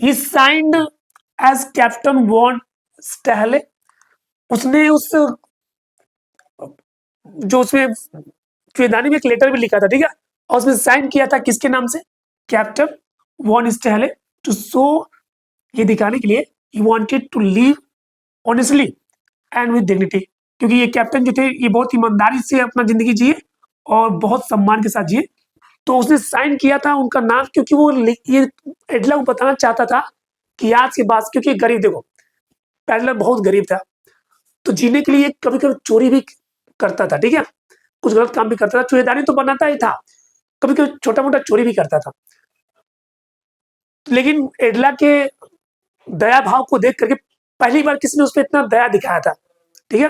He signed as captain von Stahle, उसने उस जो उसमें चूहेदानी में एक लेटर भी लिखा था। ठीक है, और उसमें साइन किया था किसके नाम से, captain von Stahle, to show, ये दिखाने के लिए he wanted to live honestly and with dignity, क्योंकि ये कैप्टन जो थे ये बहुत ईमानदारी से अपना जिंदगी जिए और बहुत सम्मान के साथ जिए। तो उसने साइन किया था उनका नाम, क्योंकि वो ये एडला को बताना चाहता था कि आज के बाद, क्योंकि गरीब, देखो पैडलर बहुत गरीब था, तो जीने के लिए कभी कभी चोरी भी करता था। ठीक है, कुछ गलत काम भी करता था, चूहेदानी तो बनाता ही था, कभी कभी छोटा मोटा चोरी भी करता था। लेकिन एडला के दया भाव को देख करके पहली बार किसी ने उस पर इतना दया दिखाया था। ठीक है,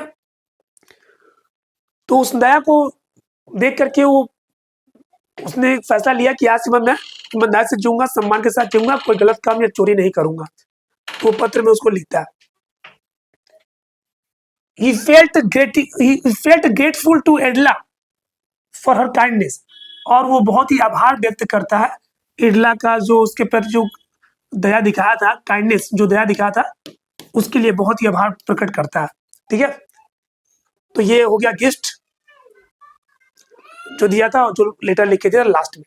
तो उस दया को देख करके वो उसने फैसला लिया कि आज से मैं ईमानदारी से जीऊंगा, सम्मान के साथ जीऊंगा, कोई गलत काम या चोरी नहीं करूंगा। तो पत्र में उसको लिखता है। he felt grateful to Edla for her kindness, और वो बहुत ही आभार व्यक्त करता है इडला का, जो उसके प्रति जो दया दिखाया था, काइंडनेस जो दया दिखाया था, उसके लिए बहुत ही आभार प्रकट करता है। ठीक है, तो ये हो गया गिस्ट जो दिया था और जो लेटर लिख के दिया लास्ट में।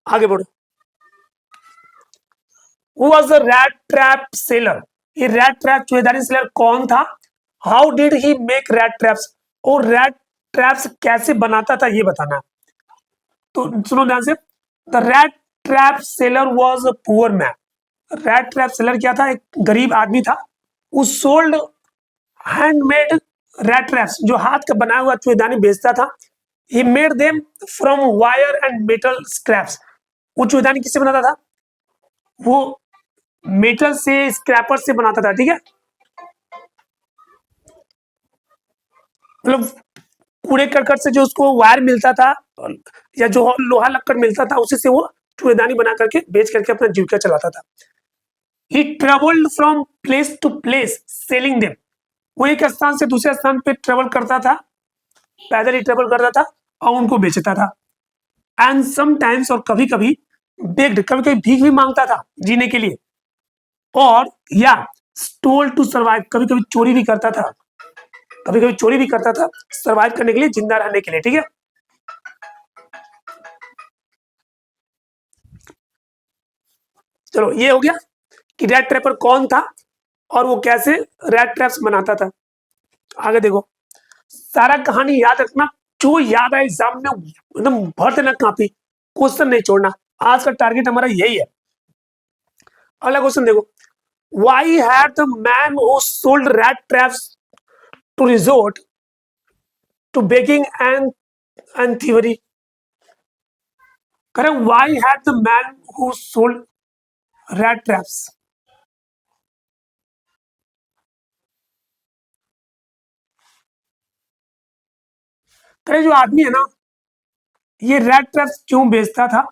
आगे बढ़ो। Who was the rat trap seller? ये rat trap चूहेदानी सेलर कौन था? How did he make rat traps? और rat traps कैसे बनाता था ये बताना। तो सुनो ध्यान से। The rat trap seller was a poor man. rat trap seller क्या था? एक गरीब आदमी था। Who sold handmade rat traps, जो हाथ का बनाया हुआ चूहेदानी बेचता था। He made them from wire and metal scraps. वो चूहेदानी किससे बनाता था? वो मेटल से, स्क्रैपर से बनाता था। ठीक है, मतलब कूड़े करकट से जो उसको वायर मिलता था या जो लोहा लक्कड़ मिलता था, उसी से वो चूहेदानी बना करके बेच करके अपना जीविका चलाता था। He traveled from place to place selling them. वो एक स्थान से दूसरे स्थान पे ट्रेवल करता था, पैदल ही ट्रेवल करता था और उनको बेचता था। एंड समटाइम्स, और कभी कभी बेग्ड, कभी कभी भीख भी मांगता था जीने के लिए, और या स्टोल टू सर्वाइव, कभी कभी चोरी भी करता था, कभी कभी चोरी भी करता था सर्वाइव करने के लिए, जिंदा रहने के लिए। ठीक है, चलो ये हो गया कि रैट ट्रैपर कौन था और वो कैसे रैट ट्रैप्स बनाता था। आगे देखो, सारा कहानी याद रखना, जो याद आए एग्जाम में एकदम भर देना कॉपी, क्वेश्चन नहीं छोड़ना। आज का टारगेट हमारा यही है। अगला क्वेश्चन देखो, why had the man who sold rat traps to resort to begging and thievery? Correct. Why had the man who sold rat traps? करे जो आदमी है ना, ये रैट ट्रैप्स क्यों बेचता था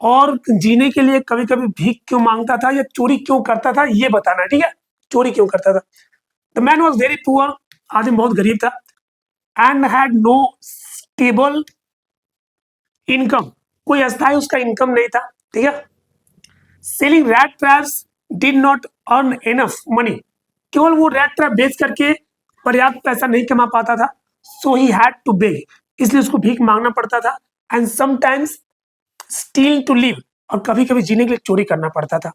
और जीने के लिए कभी कभी भीख क्यों मांगता था या चोरी क्यों करता था, ये बताना है। ठीक है, चोरी क्यों करता था। The man was very poor, आदमी बहुत गरीब था, and had no stable income, कोई अस्थायी उसका इनकम नहीं था। ठीक है, selling rat traps did not earn enough money, केवल वो रैट ट्रैप बेच करके पर्याप्त पैसा नहीं कमा पाता था। So he had to beg, इसलिए उसको भीख मांगना पड़ता था। And sometimes steal to live, और कभी कभी जीने के लिए चोरी करना पड़ता था।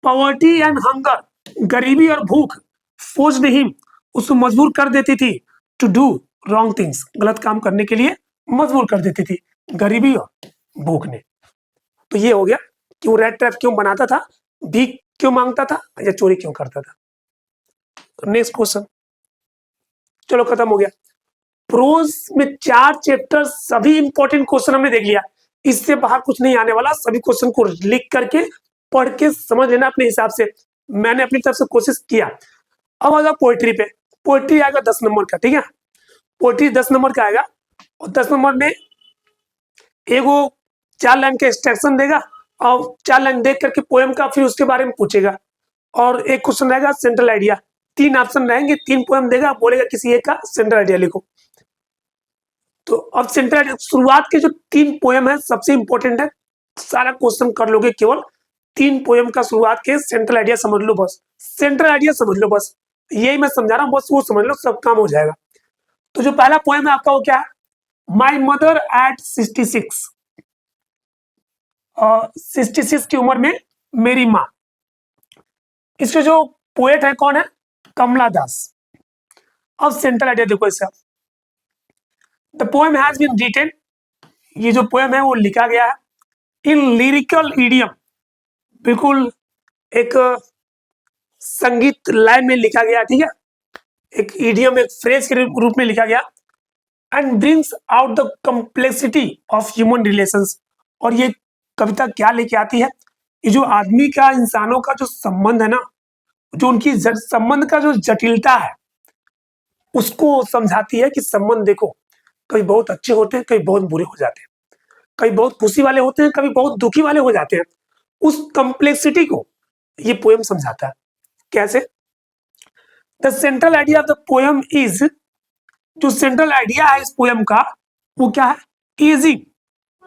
पॉवर्टी एंड हंगर, गरीबी और भूख, फोर्स्ड हिम, उसको मजबूर कर देती थी टू डू रॉन्ग थिंग्स, गलत काम करने के लिए मजबूर कर देती थी गरीबी और भूख ने। तो ये हो गया कि वो रेड ट्रैप क्यों बनाता था, भीख क्यों मांगता था या चोरी क्यों करता था। नेक्स्ट क्वेश्चन, चलो खत्म हो गया। प्रोज में 4 चैप्टर, सभी इंपॉर्टेंट क्वेश्चन हमने देख लिया, इससे बाहर कुछ नहीं आने वाला। सभी क्वेश्चन को लिख करके पढ़ के समझ लेना अपने हिसाब से, मैंने अपनी तरफ से कोशिश किया। अब आएगा पोएट्री पे, पोएट्री आएगा 10 नंबर का। ठीक है, पोएट्री 10 नंबर का आएगा, और 10 नंबर में एगो 4 लाइन का एक्सट्रैक्शन देगा और 4 लाइन देख करके पोएम का फिर उसके बारे में पूछेगा, और एक क्वेश्चन रहेगा सेंट्रल आइडिया। 3 ऑप्शन रहेंगे, 3 पोएम देगा, बोलेगा किसी एक का सेंट्रल आइडिया लिखो। तो अब सेंट्रल शुरुआत के जो 3 पोएम है सबसे इंपॉर्टेंट है, सारा क्वेश्चन कर लोगे केवल 3 पोएम का शुरुआत के सेंट्रल आइडिया समझ लो, बस सेंट्रल आइडिया समझ लो, बस यही मैं समझा रहा हूँ, बस वो समझ लो, सब काम हो जाएगा। तो जो पहला पोएम है आपका वो क्या है, माई मदर एट 66, 66 की उम्र में मेरी माँ। इसके जो पोएट है कौन है, कमला दास। अब सेंट्रल आइडिया देखो इसका, the poem has been written, ये जो पोएम है वो लिखा गया है इन लिरिकल ईडियम, बिल्कुल एक संगीत लय में लिखा गया। ठीक है, एक ईडियम, एक फ्रेज के रूप में लिखा गया। And brings out the complexity of human relations, और ये कविता क्या लेके आती है, ये जो आदमी का, इंसानों का जो संबंध है ना, जो उनकी संबंध का जो जटिलता है उसको समझाती है कि संबंध देखो, कभी बहुत अच्छे होते हैं, कभी बहुत बुरे हो जाते हैं, कभी बहुत खुशी वाले होते हैं, कभी बहुत दुखी वाले हो जाते हैं। उस कम्प्लेक्सिटी को ये पोएम समझाता है। कैसे, the central idea of the poem is, जो सेंट्रल आइडिया है इस पोएम का वो क्या है? Ageing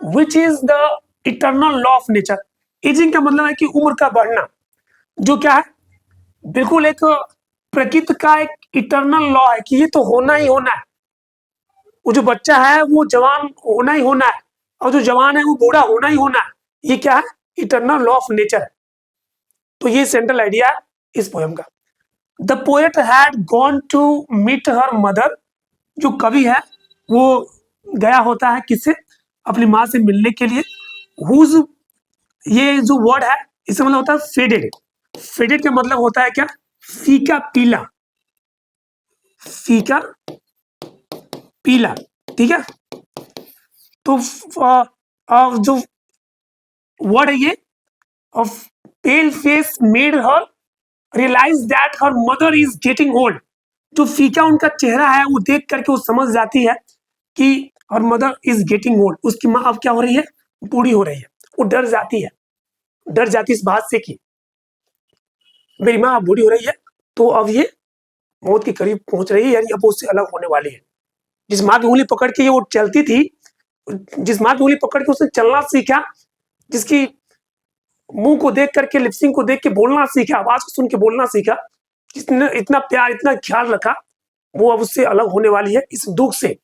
which is the eternal law of nature. Ageing का मतलब है कि उम्र का बढ़ना, जो क्या है बिल्कुल एक प्रकृति का एक इटर्नल लॉ है कि ये तो होना ही होना है। वो जो बच्चा है वो जवान होना ही होना है, और जो जवान है वो बूढ़ा होना ही होना है। ये क्या है? इटर्नल लॉ ऑफ नेचर है। तो ये सेंट्रल आइडिया है इस पोएम का। The poet had gone to meet her mother, जो कवि है वो गया होता है किससे? अपनी माँ से मिलने के लिए। हुज, ये जो वर्ड है इसका मतलब होता है फेडेड। फेडेड का मतलब होता है क्या? फीका पीला, फीका पीला, ठीक है। तो जो वर्ड है ये of pale face made her realise that her mother is getting old. जो फीका उनका चेहरा है वो देख करके वो समझ जाती है कि हर मदर इज गेटिंग ओल्ड, उसकी माँ अब क्या हो रही है? बूढ़ी हो रही है। वो डर जाती है, डर जाती इस बात से कि मेरी माँ अब बूढ़ी हो रही है, तो अब ये मौत के करीब पहुंच रही है, यानी अब उससे अलग होने वाली है। जिस माँ की उंगली पकड़ के वो चलती थी, जिस माँ की उंगली पकड़ के उसने चलना सीखा, जिसकी मुंह को देख करके, लिपसिंग को देख के बोलना सीखा, आवाज को सुन के बोलना सीखा, जिसने इतना प्यार इतना ख्याल रखा, वो अब उससे अलग होने वाली है। इस दुख से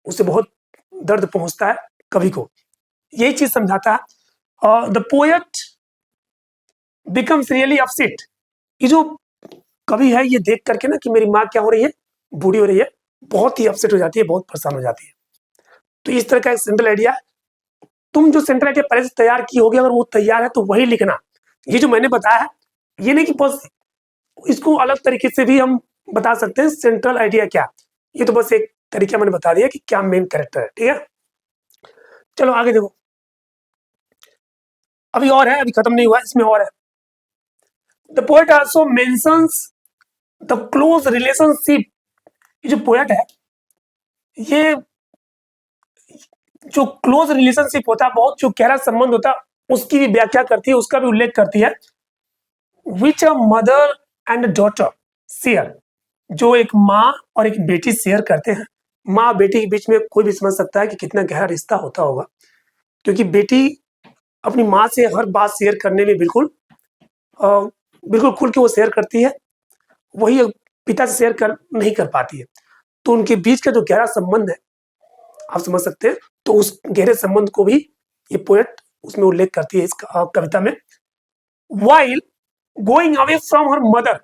उसे बहुत दर्द पहुंचता है कवि को, यही चीज समझाता है। और the poet becomes really upset. ये जो कवि है ये देख करके ना कि मेरी माँ क्या हो रही है? बूढ़ी हो रही है, बहुत ही अपसेट हो जाती है, बहुत परेशान हो जाती है। तो इस तरह का एक सेंट्रल आइडिया। तुम जो सेंट्रल आइडिया पहले से तैयार की होगी, अगर वो तैयार है तो वही लिखना। ये जो मैंने बताया है ये नहीं कि बस, इसको अलग तरीके से भी हम बता सकते हैं सेंट्रल आइडिया क्या। ये तो बस एक तरीका मैंने बता दिया कि क्या मेन कैरेक्टर है, ठीक है। चलो आगे देखो, अभी और है, अभी खत्म नहीं हुआ, इसमें और है। The poet also mentions the close relationship. ये जो पोएट है ये जो क्लोज रिलेशनशिप होता है, बहुत जो गहरा संबंध होता है उसकी भी व्याख्या करती है, उसका भी उल्लेख करती है। Which a mother and daughter share, जो एक माँ और एक बेटी शेयर करते हैं। माँ बेटी के बीच में कोई भी समझ सकता है कि कितना गहरा रिश्ता होता होगा, क्योंकि बेटी अपनी माँ से हर बात शेयर करने में बिल्कुल बिल्कुल खुल के वो शेयर करती है, वही पिता से शेयर कर नहीं कर पाती है। तो उनके बीच का जो गहरा संबंध है आप समझ सकते हैं। तो उस गहरे संबंध को भी ये पोएट उसमें उल्लेख करती है इस कविता में। While going away from her mother,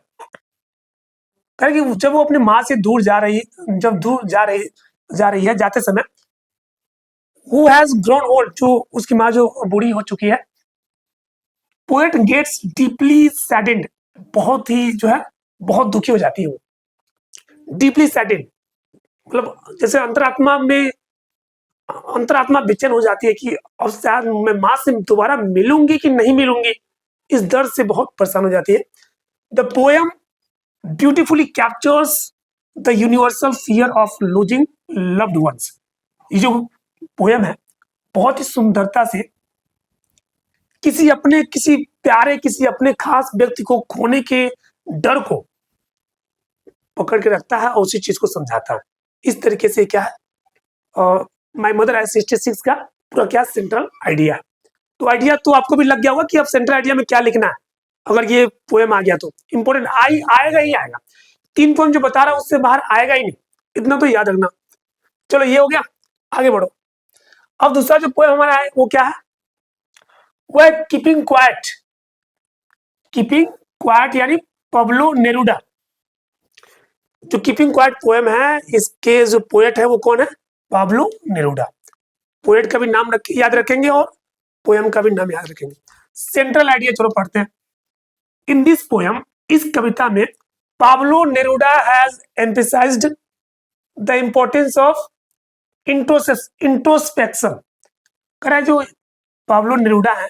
कि जब वो अपने माँ से दूर जा रही, जब दूर जा रही है जाते समय, हु हैज ग्रोन ओल्ड, जो उसकी माँ जो बूढ़ी हो चुकी है। पोएट गेट्स डीपली सैडेंड, बहुत ही जो है बहुत दुखी हो जाती है वो। डीपली सैडेंड मतलब जैसे अंतरात्मा बेचैन हो जाती है कि अब शायद मैं माँ से दोबारा मिलूंगी कि नहीं मिलूंगी, इस दर्द से बहुत परेशान हो जाती है। The poem beautifully captures the universal fear of losing loved ones. ये जो पोएम है बहुत ही सुंदरता से किसी प्यारे किसी अपने खास व्यक्ति को खोने के डर को पकड़ के रखता है और उसी चीज को समझाता है। इस तरीके से क्या है माय मदर एज 66 का पूरा क्या सेंट्रल आइडिया। तो आइडिया तो आपको भी लग गया होगा कि अब सेंट्रल आइडिया में क्या लिखना है। अगर ये पोएम आ गया तो इंपॉर्टेंट आएगा ही आएगा। 3 पोएम जो बता रहा हूं उससे बाहर आएगा ही नहीं, इतना तो याद रखना। चलो ये हो गया, आगे बढ़ो। अब दूसरा जो पोएम हमारा है वो क्या है? वो है कीपिंग क्वाइट। कीपिंग क्वाइट यानी पब्लो नेरुडा। जो कीपिंग क्वाइट पोएम है इसके जो पोएट है वो कौन है? Pablo Neruda. पोएट का भी नाम याद रखेंगे और पोएम का भी नाम याद रखेंगे। सेंट्रल आइडिया चलो पढ़ते हैं। इन दिस पोएम, इस कविता में Pablo Neruda has emphasised the importance of introspection. कह जो पाब्लो नेरुडा है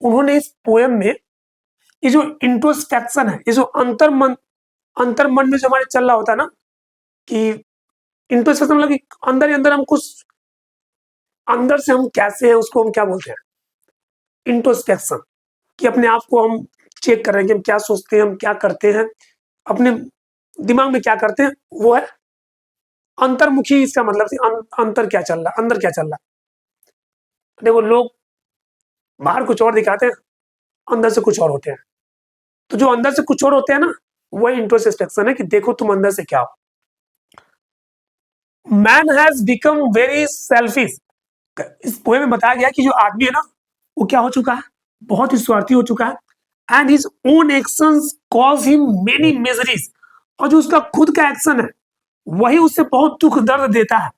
उन्होंने इस पोएम में ये जो इंट्रोस्पेक्शन है, ये जो अंतर्मन में जो हमारे चल रहा होता है ना कि इंट्रोस्पेक्शन मतलब कि अंदर ही अंदर हम कुछ अंदर से हम कैसे हैं उसको हम क्या बोलते हैं? इंट्रोस्पेक्शन, कि अपने आप को हम चेक कर रहे हैं कि हम क्या सोचते हैं, हम क्या करते हैं, अपने दिमाग में क्या करते हैं, वो है अंतर्मुखी। इसका मतलब अंतर क्या चल रहा, अंदर क्या चल रहा। देखो लोग बाहर कुछ और दिखाते हैं, अंदर से कुछ और होते हैं। तो जो अंदर से कुछ और होते हैं ना, वही इंट्रोस्पेक्शन है कि देखो तुम अंदर से क्या हो। Man has become very selfish. इस पोएम में बताया गया कि जो आदमी है ना, वो क्या हो चुका है, बहुत ही स्वार्थी हो चुका है। And his own actions cause him many miseries. और जो उसका खुद का एक्शन है, वही उससे बहुत दुख दर्द देता है।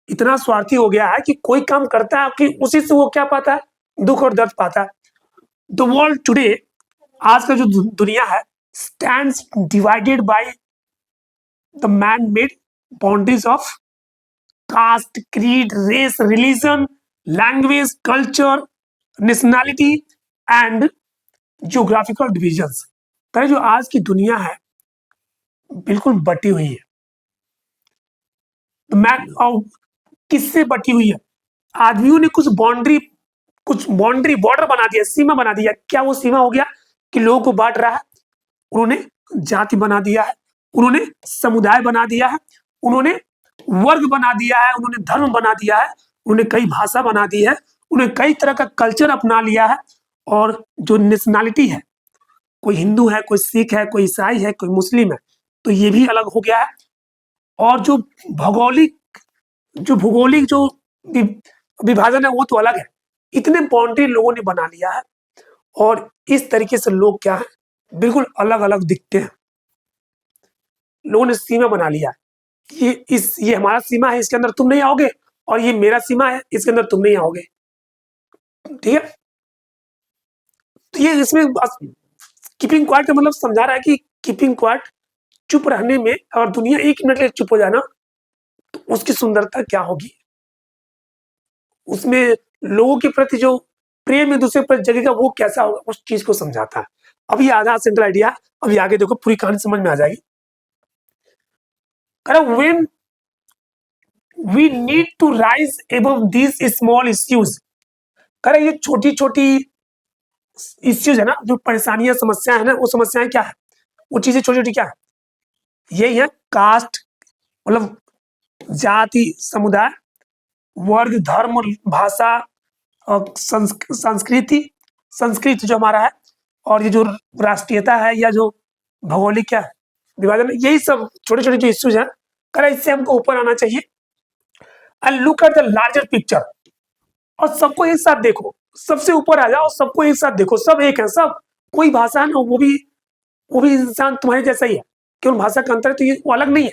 इतना स्वार्थी हो गया है कि कोई काम करता है कि उसी से वो क्या पाता है, दुख और दर्द पाता है। द वर्ल्ड टुडे, आज का जो दुनिया है, stands divided by the man made boundaries of caste, creed, race, religion, language, culture, nationality and geographical divisions। पर जो आज की दुनिया है, बिल्कुल बटी हुई है। तो मैं और किससे बटी हुई है? आदमियों ने कुछ बाउंड्री बॉर्डर बना दिया, सीमा बना दिया। क्या वो सीमा हो गया कि लोगों को बांट रहा है? उन्होंने जाति बना दिया है, उन्होंने समुदाय बना दिया है, उन्होंने वर्ग बना दिया है, उन्होंने धर्म बना दिया है, उन्होंने कई भाषा बना दी है, उन्होंने कई तरह का कल्चर अपना लिया है। और जो नेशनैलिटी है, कोई हिंदू है, कोई सिख है, कोई ईसाई है, कोई मुस्लिम है, तो ये भी अलग हो गया है। और जो भौगोलिक जो विभाजन है, वो तो अलग है। इतने बाउंड्री लोगों ने बना लिया है, और इस तरीके से लोग क्या है, बिल्कुल अलग अलग दिखते हैं। लोगों ने सीमा बना लिया, ये हमारा सीमा है, इसके अंदर तुम नहीं आओगे, और ये मेरा सीमा है, इसके अंदर तुम नहीं आओगे। ठीक है। तो ये इसमें कीपिंग क्वाइट का मतलब समझा रहा है कि कीपिंग क्वाइट, चुप रहने में, और दुनिया एक मिनट के लिए चुप हो जाना, तो उसकी सुंदरता क्या होगी, उसमें लोगों के प्रति जो प्रेम एक दूसरे पर जगेगा, वो कैसा होगा, उस चीज को समझाता है। अब ये आधा सेंट्रल आइडिया, अभी आगे देखो पूरी कहानी समझ में आ जाएगी। When we need to rise above these small issues. ये छोटी छोटी इश्यूज है ना, जो परेशानियां, समस्याएं है ना, वो समस्याएं क्या है, वो चीजें छोटी छोटी क्या है, यही है कास्ट, मतलब जाति, समुदाय, वर्ग, धर्म, भाषा, संस्कृति, संस्कृत जो हमारा है, और ये जो राष्ट्रीयता है, या जो भौगोलिक क्या विभाजन, यही सब छोटे छोटे जो इश्यूज है। इससे हमको ऊपर आना चाहिए and look at the larger picture. और सबको एक साथ देखो, सबसे ऊपर आ जाओ, सबको एक साथ देखो, सब एक है, सब कोई भाषा है ना, वो भी इंसान तुम्हारे जैसा ही है। केवल भाषा का अंतर है, तो ये वो अलग नहीं है,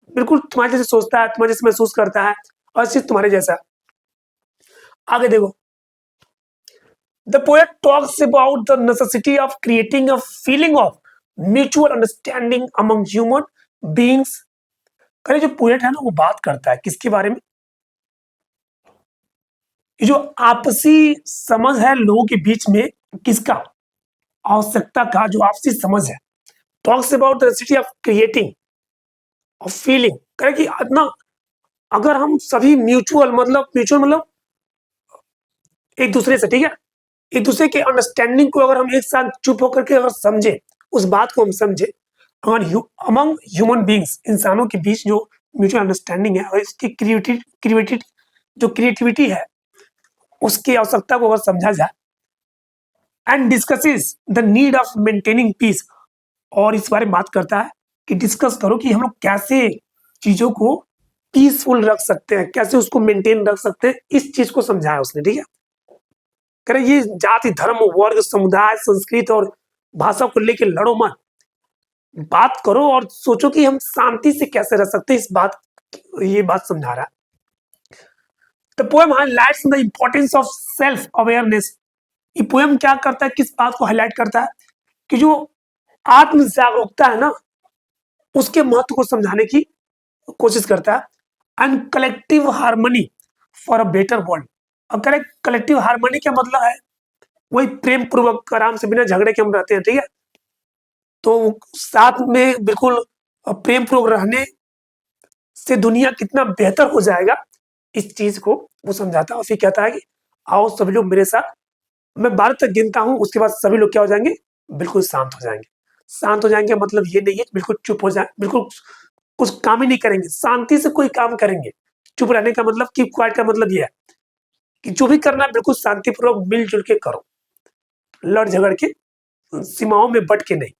बिल्कुल तुम्हारे जैसे सोचता है, तुम्हारे जैसे महसूस करता है, और सिर्फ तुम्हारे जैसा। आगे देखो, the poet talks about the necessity of creating a feeling of mutual understanding among human beings. जो पोएट है ना, वो बात करता है किसके बारे में, जो आपसी समझ है लोगों के बीच में, किसका, आवश्यकता का जो आपसी समझ है। Talks about the necessity of creating of feeling. कि इतना, अगर हम सभी म्यूचुअल मतलब एक दूसरे से, ठीक है, एक दूसरे के अंडरस्टैंडिंग को अगर हम एक साथ चुप होकर के अगर समझे, उस बात को हम समझे, अमंग ह्यूमन बींग्स, इंसानों के बीच जो म्यूचुअल अंडरस्टैंडिंग है, और इसकी क्रिएटिविटी है, उसकी आवश्यकता को अगर समझा जाए, and discusses the need of maintaining peace. और इस बारे में बात करता है कि डिस्कस करो कि हम लोग कैसे चीजों को पीसफुल रख सकते हैं, कैसे उसको मेंटेन रख सकते हैं, इस चीज को समझाया उसने। ठीक है। ये जाति, धर्म, वर्ग, समुदाय, संस्कृत और भाषा को लेकर लड़ो मत, बात करो और सोचो कि हम शांति से कैसे रह सकते हैं। ये बात समझा रहा है। The poem highlights the importance of self awareness. ये पोएम क्या करता है, किस बात को हाईलाइट करता है, कि जो आत्म जागरूकता है ना, उसके महत्व को समझाने की कोशिश करता है। And collective harmony for a better world. और कलेक्टिव हार्मनी क्या मतलब है, वही प्रेम पूर्वक, आराम से, बिना झगड़े के हम रहते हैं। ठीक है। तो साथ में बिल्कुल प्रेम पूर्वक रहने से दुनिया कितना बेहतर हो जाएगा, इस चीज को वो समझाता है। और फिर कहता है कि आओ सभी लोग मेरे साथ, मैं 12 तक गिनता हूं, उसके बाद सभी लोग क्या हो जाएंगे, बिल्कुल शांत हो जाएंगे। शांत हो जाएंगे मतलब ये नहीं है बिल्कुल चुप हो जाए, बिल्कुल कुछ काम ही नहीं करेंगे, शांति से कोई काम करेंगे। चुप रहने का मतलब, कीप क्वाइट का मतलब ये है कि जो भी करना है बिल्कुल शांतिपूर्वक मिलजुल के करो, लड़ झगड़ के, सीमाओं में बट के नहीं।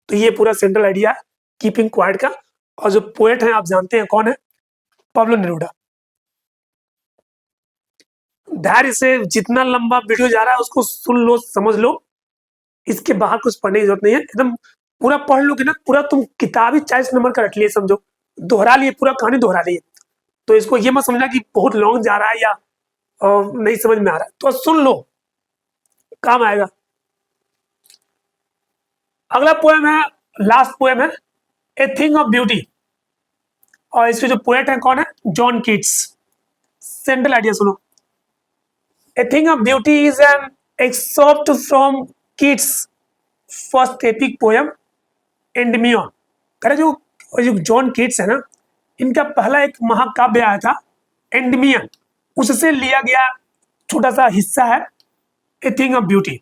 तो ये पूरा सेंट्रल आइडिया है कीपिंग क्वाइट का। और जो पोएट है आप जानते हैं कौन है? Pablo Neruda. धैर्य से, जितना लंबा वीडियो जा रहा है उसको सुन लो, समझ लो, इसके बाहर कुछ पढ़ने की जरूरत नहीं है। एकदम पूरा पढ़ लोगे ना, पूरा तुम किताब ही 40 नंबर का रख लिए समझो, दोहरा लिए, पूरा कहानी दोहरा लिए। तो इसको ये मत समझना कि बहुत लॉन्ग जा रहा है या नहीं समझ में आ रहा है, तो सुन लो, काम आएगा। अगला पोएम है, लास्ट पोएम है, ए थिंग ऑफ ब्यूटी। और इसके जो पोएट है कौन है? John Keats. सेंट्रल आइडिया सुनो। A thing of beauty is an excerpt from Keats first epic poem Endymion. करे जो जॉन कीट्स है ना, इनका पहला एक महाकाव्य आया था एंडमियन, उससे लिया गया छोटा सा हिस्सा है ए thing of beauty,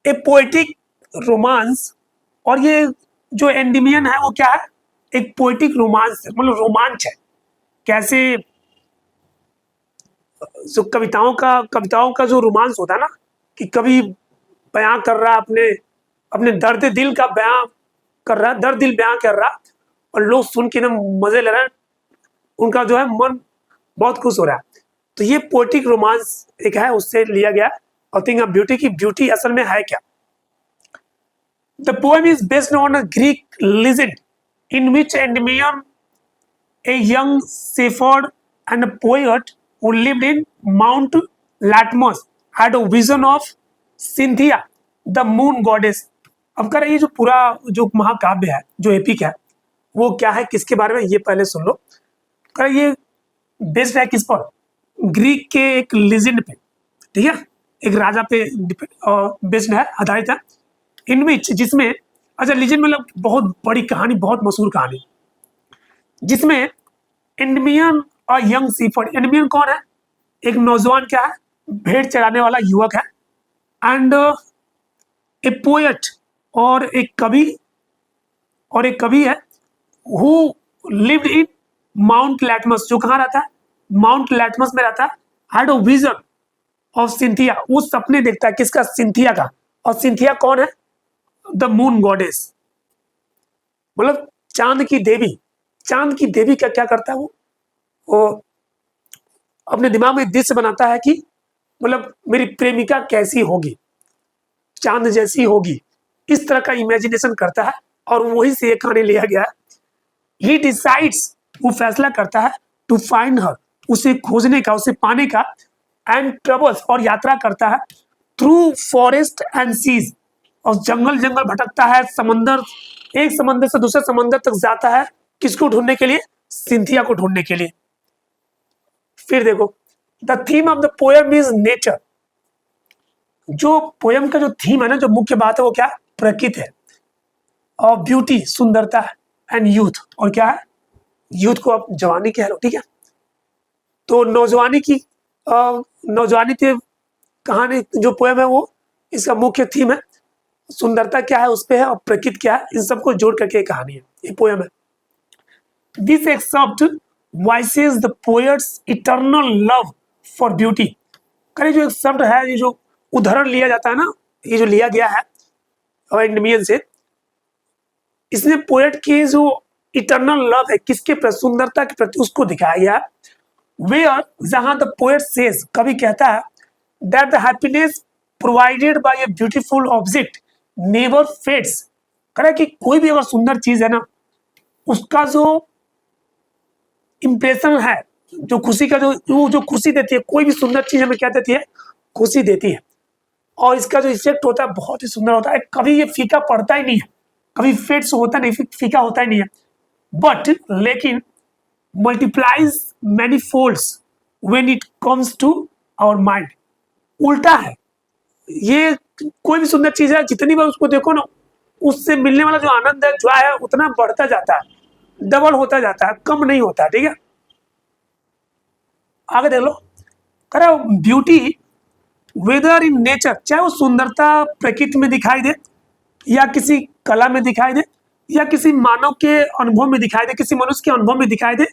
A poetic romance. और ये जो एंडमियन है वो क्या है? एक पोएटिक रोमांस, मतलब रोमांच है। कैसे जो कविताओं का जो रोमांस होता है ना, कि कभी बयां कर रहा अपने अपने दर्द दिल का बयां कर रहा, दर्द दिल बयां कर रहा, और लोग सुन के ना मजे ले रहे हैं, उनका जो है मन बहुत खुश हो रहा है। तो ये पोएटिक रोमांस एक है, उससे लिया गया। और थिंग ऑफ ब्यूटी की ब्यूटी असल में है क्या? The poem is based on a Greek legend in which Endymion, a young shepherd and a poet who lived in Mount Latmos, had a vision of Cynthia, the moon goddess. अब कर ये जो पूरा जो महाकाव्य है, जो एपिक है, वो क्या है, किसके बारे में, ये पहले सुन लो। कर ये बेस्ड है किस पर? ग्रीक के एक लेजेंड पे, ठीक है, एक राजा पे बेस्ड है, आधारित है। इन विच, जिसमें, अच्छा लेजेंड मतलब बहुत बड़ी कहानी, बहुत मशहूर कहानी, जिसमें एंडमियन और यंग सीफर्ड। एंडमियन कौन है? एक नौजवान क्या है? भेड़ चराने वाला युवक है। एंड ए पोएट, और एक कवि है, हु लिव्ड इन माउंट लैटमस, जो कहाँ रहता है? माउंट लैटमस में रहता है। Had a vision of Cynthia, वो सपने देखता है, किसका? सिंथिया का। और सिंथिया कौन है? द मून गॉडेस, मतलब चांद की देवी। चांद की देवी का क्या करता है वो अपने दिमाग में दृश्य बनाता है कि मतलब मेरी प्रेमिका कैसी होगी, चांद जैसी होगी, इस तरह का इमेजिनेशन करता है। और वही से ये कहानी लिया गया है। ही डिसाइड्स, वो फैसला करता है, टू फाइंड हर, उसे खोजने का, उसे पाने का। एंड ट्रेवल्स, और यात्रा करता है, थ्रू फॉरेस्ट एंड सीज, और जंगल जंगल भटकता है, समंदर, एक समंदर से दूसरे समंदर तक जाता है, किसको ढूंढने के लिए? सिंथिया को ढूंढने के लिए। फिर देखो, the theme of the poem is nature. जो पोएम का जो थीम है ना, जो मुख्य बात है वो क्या? प्रकृति है। और ब्यूटी, सुंदरता है। एंड यूथ, और क्या है? यूथ को आप जवानी कह लो, ठीक है। तो नौजवानी की नौजवानी की कहानी जो पोएम है वो, इसका मुख्य थीम है सुंदरता क्या है उस पे है, और प्रकृति क्या है, इन सबको जोड़ करके एक कहानी है, ये पोएम है। This except voices the poet's eternal love for beauty. करे जो एक शब्द है, ये जो उदाहरण लिया जाता है ना, ये जो लिया गया है एंडमियन से, इसने पोएट की जो इटर्नल लव है किसके प्रति? सुंदरता के प्रति, उसको दिखाया गया। वेयर, जहां द पोएट सेज, कवि कहता है, that the happiness provided by a beautiful object never fades. करे कि कोई भी अगर सुंदर चीज है ना, उसका जो इंप्रेशन है, जो खुशी का जो खुशी देती है, कोई भी सुंदर चीज हमें क्या देती है? खुशी देती है। और इसका जो इफेक्ट होता है बहुत ही सुंदर होता है। कभी ये फीका पड़ता ही नहीं है, कभी फेड्स होता नहीं, फीका होता ही नहीं है। बट लेकिन multiplies many folds when it comes to our mind. उल्टा है, ये कोई भी सुंदर चीज है, जितनी बार उसको देखो ना, उससे मिलने वाला जो आनंद है, जो है, उतना बढ़ता जाता है, डबल होता जाता है, कम नहीं होता। ठीक है, आगे देख लो। करो ब्यूटी वेदर इन नेचर, चाहे वो सुंदरता प्रकृति में दिखाई दे, या किसी कला में दिखाई दे, या किसी मानव के अनुभव में दिखाई दे, किसी मनुष्य के अनुभव में दिखाई दे,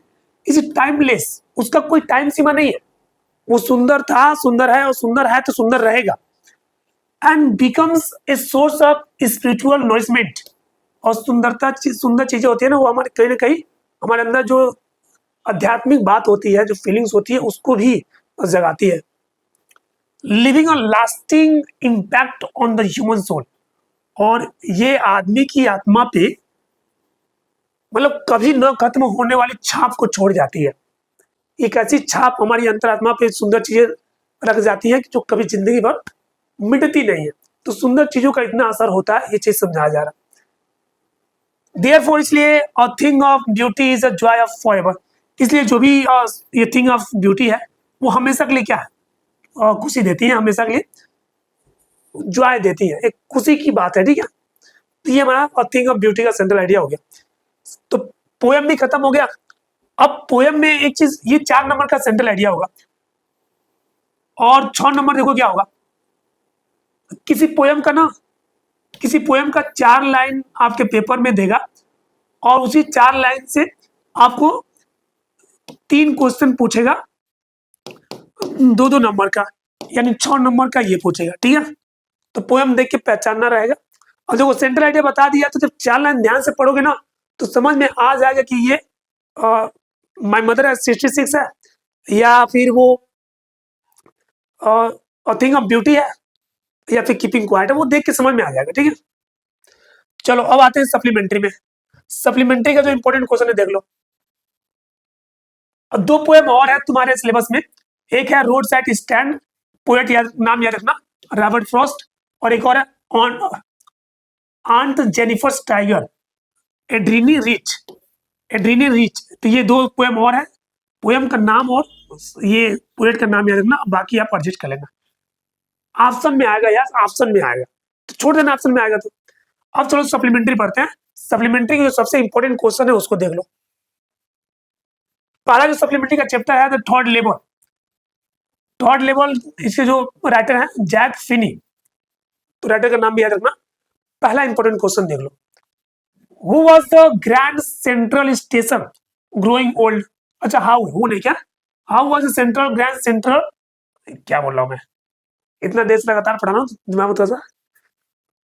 इज टाइमलेस, उसका कोई टाइम सीमा नहीं है, वो सुंदर था, सुंदर है, और सुंदर है तो सुंदर रहेगा। And becomes a source of spiritual nourishment. और सुंदर चीजें होती है ना, वो हमारे कहीं ना कहीं हमारे अंदर जो आध्यात्मिक बात होती है, जो फीलिंग्स होती है, उसको भी जगाती है। Living a lasting impact on the human soul. और ये आदमी की आत्मा पे मतलब कभी न खत्म होने वाली छाप को छोड़ जाती है। एक ऐसी छाप हमारी अंतरात्मा पे सुंदर चीजें रख जाती है कि जो कभी जिंदगी भर मिटती नहीं है। तो सुंदर चीजों का इतना असर होता है, ये चीज समझाया जा रहा है। देयरफॉर इसलिए a thing of beauty is a joy of forever. इसलिए जो भी ये थिंग ऑफ ब्यूटी है, वो हमेशा के लिए क्या है, खुशी देती है, हमेशा के लिए जॉय देती है, एक खुशी की बात है, ठीक है। तो ये हमारा अ थिंग ऑफ ब्यूटी का सेंट्रल आइडिया हो गया। तो पोएम भी खत्म हो गया। अब पोएम में एक चीज, ये 4 नंबर का सेंट्रल आइडिया होगा, और 6 नंबर देखो क्या होगा। किसी पोएम का ना, किसी पोएम का 4 लाइन आपके पेपर में देगा, और उसी 4 लाइन से आपको 3 क्वेश्चन पूछेगा 2-2 नंबर का, यानी 6 नंबर का ये पूछेगा, ठीक है। तो पोएम देख के पहचानना रहेगा। और देखो सेंट्रल आइडिया बता दिया, तो जब 4 लाइन ध्यान से पढ़ोगे ना, तो समझ में आ जाएगा कि ये माय मदर है 66 है, या फिर वो अ थिंग ऑफ ब्यूटी है, या फिर कीपिंग क्वाइट है। वो देख के समझ में आ जाएगा, ठीक है। चलो अब आते हैं सप्लीमेंट्री में। सप्लीमेंट्री का जो इंपॉर्टेंट क्वेश्चन है देख लो। अब 2 पोएम और है तुम्हारे सिलेबस में। एक है रोड साइड स्टैंड, पोएट नाम याद रखना, रॉबर्ट फ्रॉस्ट। और एक और है on aunt Jennifer tiger, Adrienne Rich, Adrienne Rich. तो ये 2 पोएम और है। पोएम का नाम और ये पोएट का नाम याद रखना, बाकी आप एडजस्ट कर लेना। ऑप्शन में आएगा यार, ऑप्शन में आएगा, तो छोड़ देना ऑप्शन में आएगा तो। अब चलो सप्लीमेंट्री पढ़ते हैं। सप्लीमेंट्री का जो सबसे इंपॉर्टेंट क्वेश्चन है उसको देख लो। पहला जो सप्लीमेंट्री का चैप्टर है, the third level. Third level, इसके जो राइटर है जैक फिनी, तो राइटर का नाम भी याद रखना। पहला इंपॉर्टेंट क्वेश्चन देख लो। Who was the grand central station growing old. अच्छा, हाउ, हु नहीं क्या, how was the central grand central, क्या बोल रहा हूं मैं, इतना देर से लगातार पढ़ा रहा हूं, दिमाग में थोड़ा सा,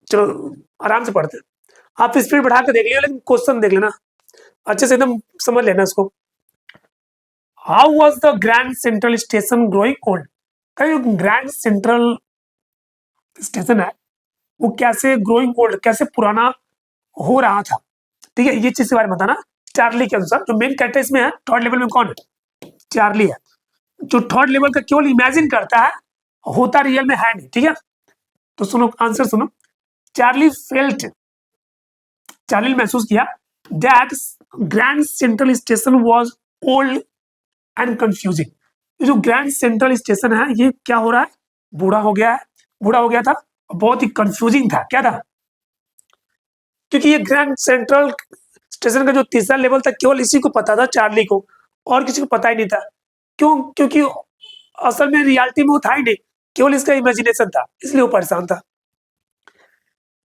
चलो आराम से पढ़ते हैं। आप स्पीड बढ़ा के देख लियो, लेकिन क्वेश्चन देख लेना अच्छे से, एकदम समझ लेना इसको। How was the grand central station growing old. कहीं ग्रैंड सेंट्रल स्टेशन है, वो कैसे ग्रोइंग ओल्ड, कैसे पुराना हो रहा था, ठीक है। ये चीज के बारे में बताना। चार्ली के अनुसार जो मेन कैरेक्टर इसमें है थर्ड लेवल में कौन है, चार्ली है। जो थर्ड लेवल का केवल इमेजिन करता है, होता रियल में है नहीं, ठीक है। तो सुनो आंसर सुनो। चार्ली फेल्ट, चार्ली ने महसूस किया that grand central station was old and confusing. ये जो ग्रैंड सेंट्रल स्टेशन है, ये क्या हो रहा है, बूढ़ा हो गया है, बूढ़ा हो गया था, बहुत ही कंफ्यूजिंग था। क्या था, क्योंकि ये ग्रैंड सेंट्रल स्टेशन का जो तीसरा लेवल था, केवल इसी को पता था, चार्ली को, और किसी को पता ही नहीं था। क्यों, क्योंकि असल में रियलिटी में वो था ही नहीं, केवल इसका इमेजिनेशन था, इसलिए वो परेशान था।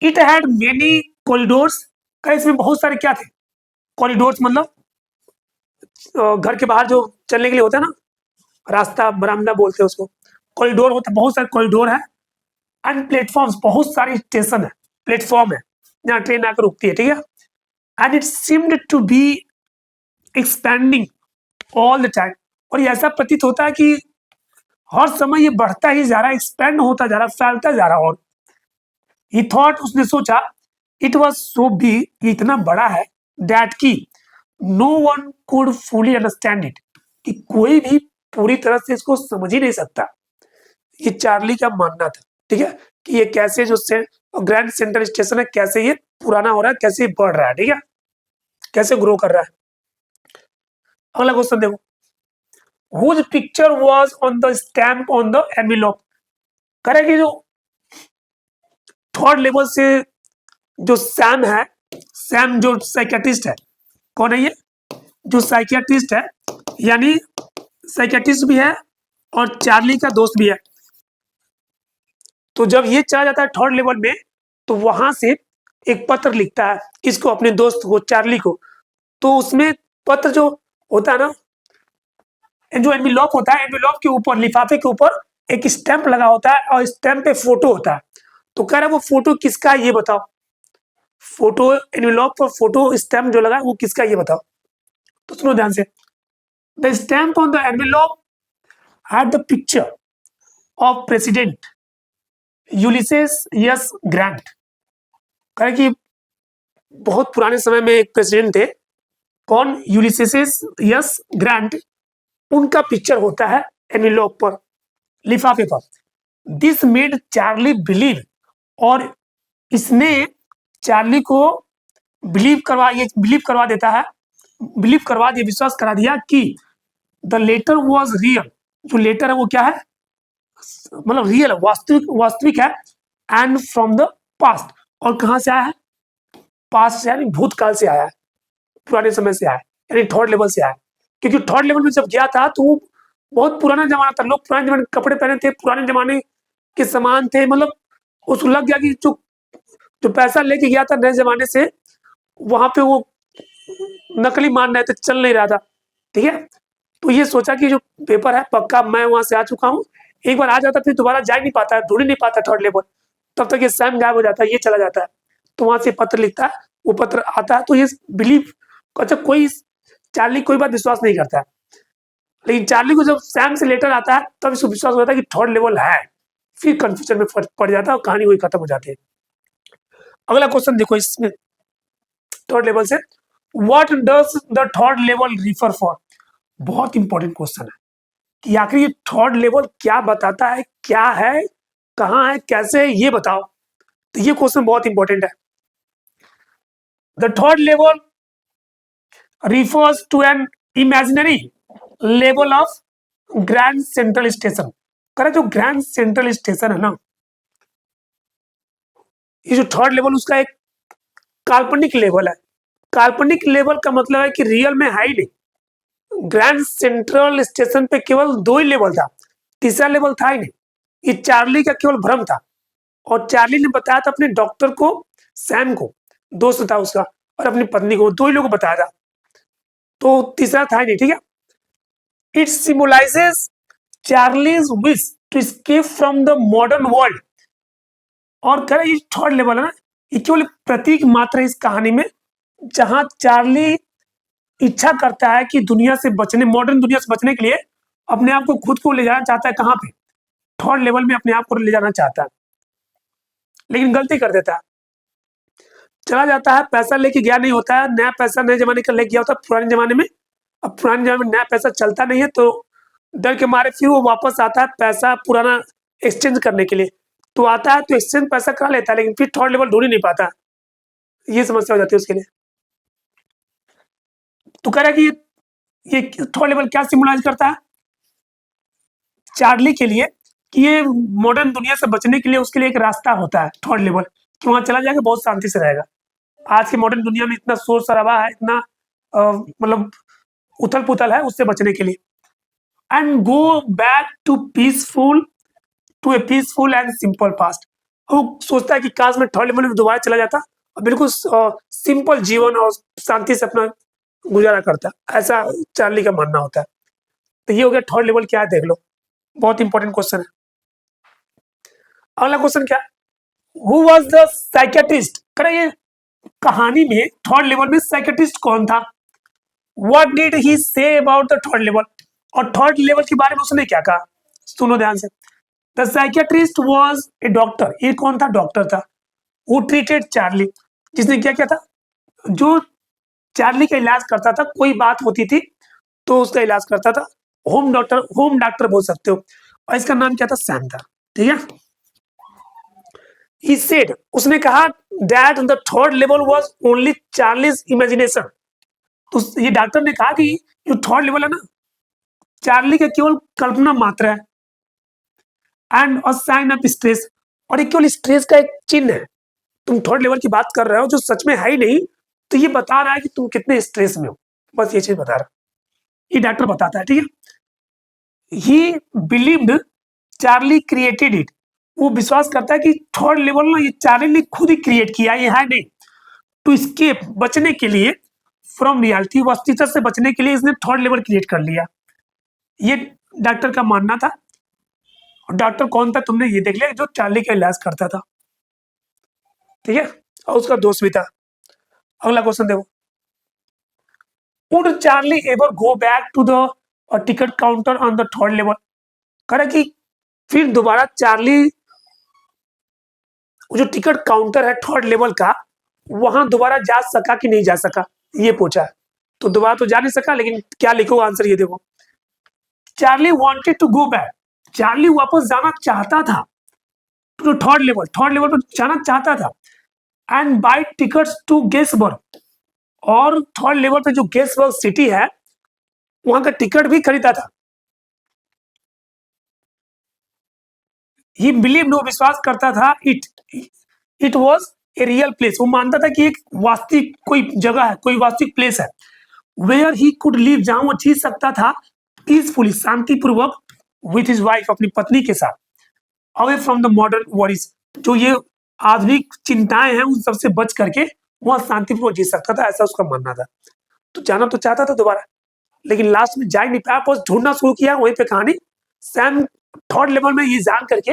इट हैड मेनी कॉरिडोर्स, का इसमें बहुत सारे क्या थे, कॉरिडोर्स मतलब घर के बाहर जो चलने के लिए होता है ना, रास्ता, बरामदा बोलते हैं उसको, कॉरिडोर होता है, बहुत सारे कॉरिडोर है। एंड प्लेटफॉर्म्स, बहुत सारे स्टेशन है, प्लेटफॉर्म है जहाँ ट्रेन आकर रुकती है, ठीक है। And it seemed to be expanding all the time. और ये ऐसा प्रतीत होता है कि हर समय ये बढ़ता ही जा रहा है, एक्सपैंड होता जा रहा है, फैलता जा रहा है। और ही थॉट, उसने सोचा, इट वाज सो बिग, ये इतना बड़ा है, दैट की no one could fully understand it, कि कोई भी पूरी तरह से इसको समझ ही नहीं सकता। ये चार्ली का मानना था, ठीक है, कि ये कैसे जो ग्रैंड सेंट्रल स्टेशन है, कैसे ये पुराना हो रहा है, कैसे ये बढ़ रहा है, ठीक है, कैसे ग्रो कर रहा है। अगला क्वेश्चन देखो। Whose picture was on the stamp on the envelope। करेगी जो थर्ड लेवल से जो सैम है, सैम जो साइकियाट्रिस्ट है, कौन है ये, जो साइकियाट्रिस्ट है, यानी साइकियाट्रिस्ट भी है और चार्ली का दोस्त भी है। तो जब ये चला जाता है थर्ड लेवल में, तो वहां से एक पत्र लिखता है किसको, अपने दोस्त को, चार्ली को। तो उसमें पत्र जो होता है ना, जो एनवेलप होता है, एनवेलप के ऊपर, लिफाफे के ऊपर एक स्टैंप लगा होता है और स्टैंप पे फोटो होता है। तो कह रहा है वो फोटो किसका है ये बताओ। फोटो एनवेलप पर फोटो स्टैंप जो लगा है वो किसका है ये बताओ। तो सुनो ध्यान से, the stamp on the envelope had the picture of President Ulysses S Grant. कह रहे कि बहुत पुराने समय में एक प्रेसिडेंट थे, कौन, यूलिसेस यस ग्रांट, उनका पिक्चर होता है एनवेलप पर, लिफाफे पर। दिस मेड चार्ली बिलीव, और इसने चार्ली को बिलीव करवा देता है, विश्वास करा दिया कि द लेटर वॉज रियल। जो लेटर है वो क्या है, मतलब रियल है, वास्तविक है। एंड फ्रॉम द पास्ट, और कहां से आया है, पास्ट से, यानी भूतकाल से आया है, पुराने समय से आया है, यानी थर्ड लेवल से आया है। क्योंकि थर्ड लेवल में जब गया था तो वो बहुत पुराना जमाना था, लोग पुराने जमाने के कपड़े पहने थे, पुराने जमाने के सामान थे, मतलब उसको लग गया कि जो पैसा लेके गया था नए जमाने से, वहां पे वो नकली मान रहे थे, चल नहीं रहा था। ठीक है, तो ये सोचा कि जो पेपर है पक्का मैं वहां से आ चुका हूँ, एक बार आ जाता फिर दोबारा जा ही नहीं पाता, ढूंढ ही नहीं पाता थर्ड लेवल, तब तक ये सैम गायब हो जाता है, ये चला जाता है। तो वहां से पत्र लिखता है, वो पत्र आता है, तो ये बिलीव, अच्छा कोई चार्ली कोई बात विश्वास नहीं करता है, लेकिन चार्ली को जब सैम से लेटर आता है तब इसको विश्वास होता है कि थर्ड लेवल है, फिर कंफ्यूजन में पड़ जाता है और कहानी वही खत्म हो जाती है। अगला क्वेश्चन देखो इसमें, थर्ड लेवल से, what does the third level refer for. बहुत इंपॉर्टेंट क्वेश्चन है कि आखिर ये थर्ड लेवल क्या बताता है, क्या है, कहां है, कैसे है, ये बताओ। तो ये क्वेश्चन बहुत इंपॉर्टेंट है। The third level refers to an imaginary level of grand central station. करे जो ग्रैंड सेंट्रल स्टेशन है ना, ये जो थर्ड लेवल उसका एक काल्पनिक लेवल है। काल्पनिक लेवल का मतलब है कि रियल में है ही नहीं। ग्रैंड सेंट्रल स्टेशन पे केवल 2 ही लेवल था, तीसरा लेवल था ही नहीं। ये चार्ली का केवल भ्रम था, और चार्ली ने बताया था अपने डॉक्टर को, सैम को, दोस्त था उसका, और अपनी पत्नी को, 2 ही लोगों को बताया था, तो तीसरा था ही नहीं। ठीक है, it symbolises Charlie's wish to escape from the modern world. और कह रहे ये थर्ड लेवल है ना, ये केवल प्रतीक मात्र है इस कहानी में, जहां चार्ली इच्छा करता है कि दुनिया से बचने, मॉडर्न दुनिया से बचने के लिए अपने आप को, खुद को ले जाना चाहता है, कहां पे, थर्ड लेवल में अपने आप को ले जाना चाहता है, लेकिन गलती कर देता है, चला जाता है, पैसा लेके गया नहीं होता है, नया पैसा नए जमाने का लेके गया होता है पुराने जमाने में। अब पुराने जमाने में नया पैसा चलता नहीं है, तो डर के मारे फिर वो वापस आता है पैसा पुराना एक्सचेंज करने के लिए। तो आता है तो एक्सचेंज पैसा करा लेता है, लेकिन फिर थर्ड लेवल ढूंढ ही नहीं पाता, ये समस्या हो जाती है उसके लिए। तो कह रहा है कि ये थर्ड लेवल क्या सिम्बलाइज करता है चार्ली के लिए, कि ये मॉडर्न दुनिया से बचने के लिए उसके लिए एक रास्ता होता है थर्ड लेवल, कि वहां चला जाएगा, बहुत शांति से रहेगा। आज की मॉडर्न दुनिया में इतना शोर शराबा है, इतना मतलब उथल पुथल है, उससे बचने के लिए। And go back to a peaceful and simple past. वो सोचता है कि काश में थर्ड लेवल में दोबारा चला जाता और बिल्कुल सिंपल जीवन और शांति से अपना गुजारा करता, ऐसा चार्ली का मानना होता है। तो ये हो गया थर्ड लेवल क्या है, देख लो, बहुत इंपॉर्टेंट क्वेश्चन है। अगला क्वेश्चन क्या, हु वाज द साइकियाट्रिस्ट। करे ये कहानी में थर्ड लेवल में साइकियाट्रिस्ट कौन था, व्हाट डिड ही से अबाउट द थर्ड लेवल, और थर्ड लेवल के बारे में उसने क्या कहा, सुनो ध्यान से। The psychiatrist was a doctor, ये कौन था, डॉक्टर था, हु ट्रीटेड चार्ली, जिसने क्या किया था, जो चार्ली का इलाज करता था, कोई बात होती थी तो उसका इलाज करता था, होम डॉक्टर बोल सकते हो, और इसका नाम क्या था, सैम था। ठीक है, he said, उसने कहा that the third level was only Charlie's imagination। तो ये डॉक्टर ने कहा कि जो थर्ड लेवल है ना, चार्ली का केवल कल्पना मात्र है, and a sign of stress, और ये केवल स्ट्रेस का एक चिन्ह है। तुम थर्ड लेवल की बात कर रहे हो जो सच में है ही नहीं, तो ये बता रहा है कि तुम कितने स्ट्रेस में हो, बस ये चीज बता रहा, ये डॉक्टर बताता है। ठीक है, ही बिलीव्ड चार्ली क्रिएटेड इट, वो विश्वास करता है कि थर्ड लेवल ना ये चार्ली ने खुद ही क्रिएट किया, ये है नहीं, टू स्केप, बचने के लिए, फ्रॉम रियलिटी, वास्तविकता से बचने के लिए इसने थर्ड लेवल क्रिएट कर लिया। ये डॉक्टर का मानना था। और डॉक्टर कौन था तुमने ये देख लिया, जो चार्ली का इलाज करता था, ठीक है, और उसका दोस्त भी था। अगला क्वेश्चन देखो, would Charlie ever go back to the ticket counter on the third level? कह रहा कि फिर दोबारा चार्ली जो टिकट काउंटर है थर्ड लेवल का, वहां दोबारा जा सका कि नहीं जा सका, ये पूछा है। तो दोबारा तो जा नहीं सका, लेकिन क्या लिखो आंसर ये देखो, Charlie wanted to go back, Charlie वापस जाना चाहता था टू थर्ड लेवल पर जाना चाहता था, एंड बाय टिकट्स टू गेसबर्ग, और थर्ड लेवल पे जो गेसबर्ग सिटी है वहां का टिकट भी खरीदा था। ही बिलीव, नो, विश्वास करता था, it was a real place, वो मानता था कि एक वास्तविक कोई जगह है, कोई वास्तविक प्लेस है, वेयर ही कुड लिव, जहां वो जी सकता था पीसफुली, शांतिपूर्वक, विथ हिज वाइफ, अपनी पत्नी के साथ, away from the modern worries, जो ये आधुनिक चिंताएं हैं उन सबसे बच करके वह शांतिपूर्वक जी सकता था, ऐसा उसका मानना था। तो जाना तो चाहता था दोबारा, लेकिन लास्ट में जा ही नहीं पाया, बस ढूंढना शुरू किया, वहीं पे कहानी सैम थर्ड लेवल में ये जान करके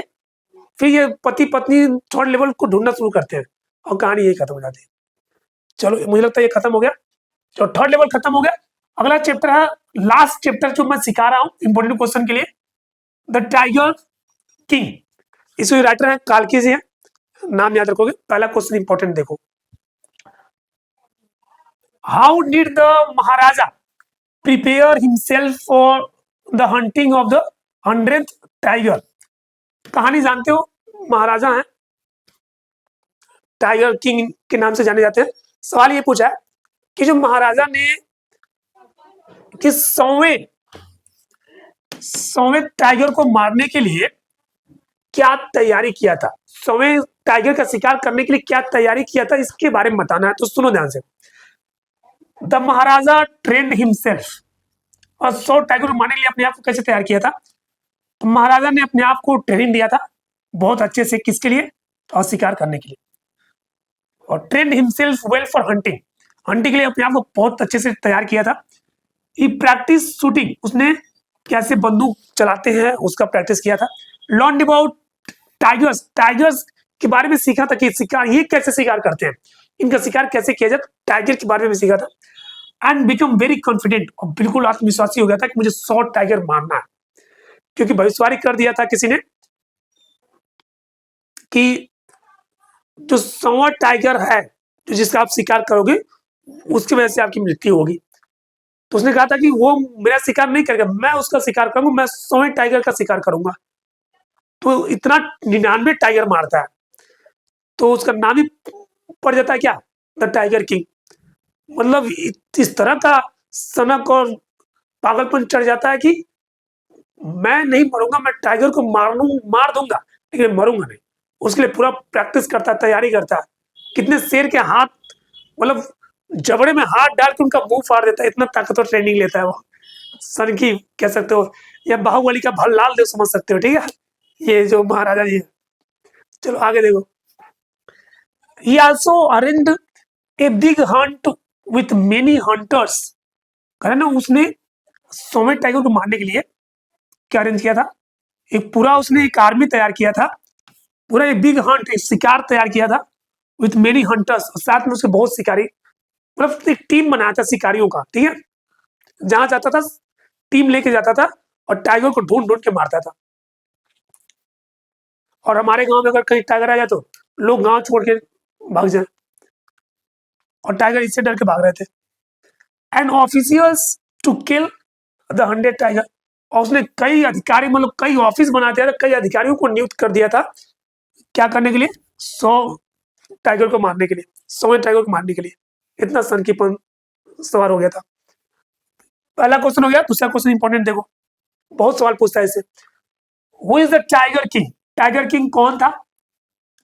फिर ये पति पत्नी थर्ड लेवल को ढूंढना शुरू करते हैं और कहानी यही खत्म हो जाती है। चलो मुझे लगता है ये खत्म हो गया, जो थर्ड लेवल खत्म हो गया। अगला चैप्टर है, लास्ट चैप्टर जो मैं सिखा रहा हूं इंपॉर्टेंट क्वेश्चन के लिए, द टाइगर किंग। इसमें राइटर है काल्की जी है, नाम याद रखोगे। पहला क्वेश्चन इंपॉर्टेंट देखो, how did the Maharaja prepare himself for the hunting of the 100th tiger? कहानी जानते हो, महाराजा हैं, टाइगर किंग के नाम से जाने जाते हैं। सवाल ये पूछा है कि जो महाराजा ने किस 100वें टाइगर को मारने के लिए क्या तैयारी किया था, 100वें टाइगर का शिकार करने के लिए क्या तैयारी किया था, इसके बारे में बताना है। तो सुनो ध्यान से, द महाराजा ट्रेंड हिमसेल्फ, और 100 टाइगर को मारने के लिए अपने आप को कैसे तैयार किया था? तो महाराजा ने अपने आप को ट्रेनिंग दिया था बहुत अच्छे से, किसके लिए? और शिकार करने के लिए। और trend himself well for hunting, hunting के लिए अपने आप को बहुत अच्छे से तैयार किया था। ही प्रैक्टिस शूटिंग, उसने कैसे बंदूक चलाते हैं उसका प्रैक्टिस किया था। लर्न अबाउट टाइगर्स, टाइगर्स के बारे में सीखा था कि शिकार ये कैसे शिकार करते हैं, इनका शिकार कैसे किया जाए, टाइगर के बारे में सीखा था। एंड बिकम वेरी कॉन्फिडेंट, और बिल्कुल आत्मविश्वासी हो गया था कि मुझे 100 टाइगर मारना है, क्योंकि भविष्यवाणी कर दिया था किसी ने कि जो 100वां टाइगर है जो जिसका आप शिकार करोगे उसकी वजह से आपकी मृत्यु होगी। तो उसने कहा था कि वो मेरा शिकार नहीं करेगा, मैं उसका शिकार करूंगा, मैं 100वें टाइगर का शिकार करूंगा। तो इतना 99 टाइगर मारता है, तो उसका नाम ही पड़ जाता है क्या, द टाइगर किंग। मतलब इस तरह का सनक और पागलपन चढ़ जाता है कि मैं नहीं मरूंगा, मैं टाइगर को मार दूंगा, लेकिन मरूंगा नहीं। उसके लिए पूरा प्रैक्टिस करता है, तैयारी करता है। कितने शेर के हाथ, मतलब जबड़े में हाथ डाल के उनका मुंह फाड़ देता है, इतना ताकतवर ट्रेनिंग लेता है वो। सन की कह सकते हो, या बाहुबली का भल्लाल देव समझ सकते हो, ठीक है, ये जो महाराजा जी है। चलो आगे देखो, he also arranged a big hunt with many hunters। कह ना उसने 100वें टाइगर को मारने के लिए क्या अरेंज किया था, एक पूरा उसने एक आर्मी तैयार किया था, पूरा एक बिग हंट, एक शिकार तैयार किया था विथ मेनी हंटर्स, साथ में उसके बहुत शिकारी, मतलब एक टीम बनाया था शिकारियों का, ठीक है। जहां जाता था टीम लेके जाता था और टाइगर को ढूंढ ढूंढ के मारता था। और हमारे गांव में अगर कहीं टाइगर आ जाए तो लोग गांव छोड़ के भाग जाए, और टाइगर इससे डर के भाग रहे थे। And officials to kill the 100 tiger, और उसने कई अधिकारी, मतलब कई ऑफिस बना दिया था, कई अधिकारियों को नियुक्त कर दिया था, क्या करने के लिए, 100 टाइगर को मारने के लिए, 100वें टाइगर को मारने के लिए। इतना सनकीपन सवार हो गया था। पहला क्वेश्चन हो गया। दूसरा क्वेश्चन इंपॉर्टेंट देखो, बहुत सवाल पूछता है इससे, who is the tiger king? Tiger king कौन था,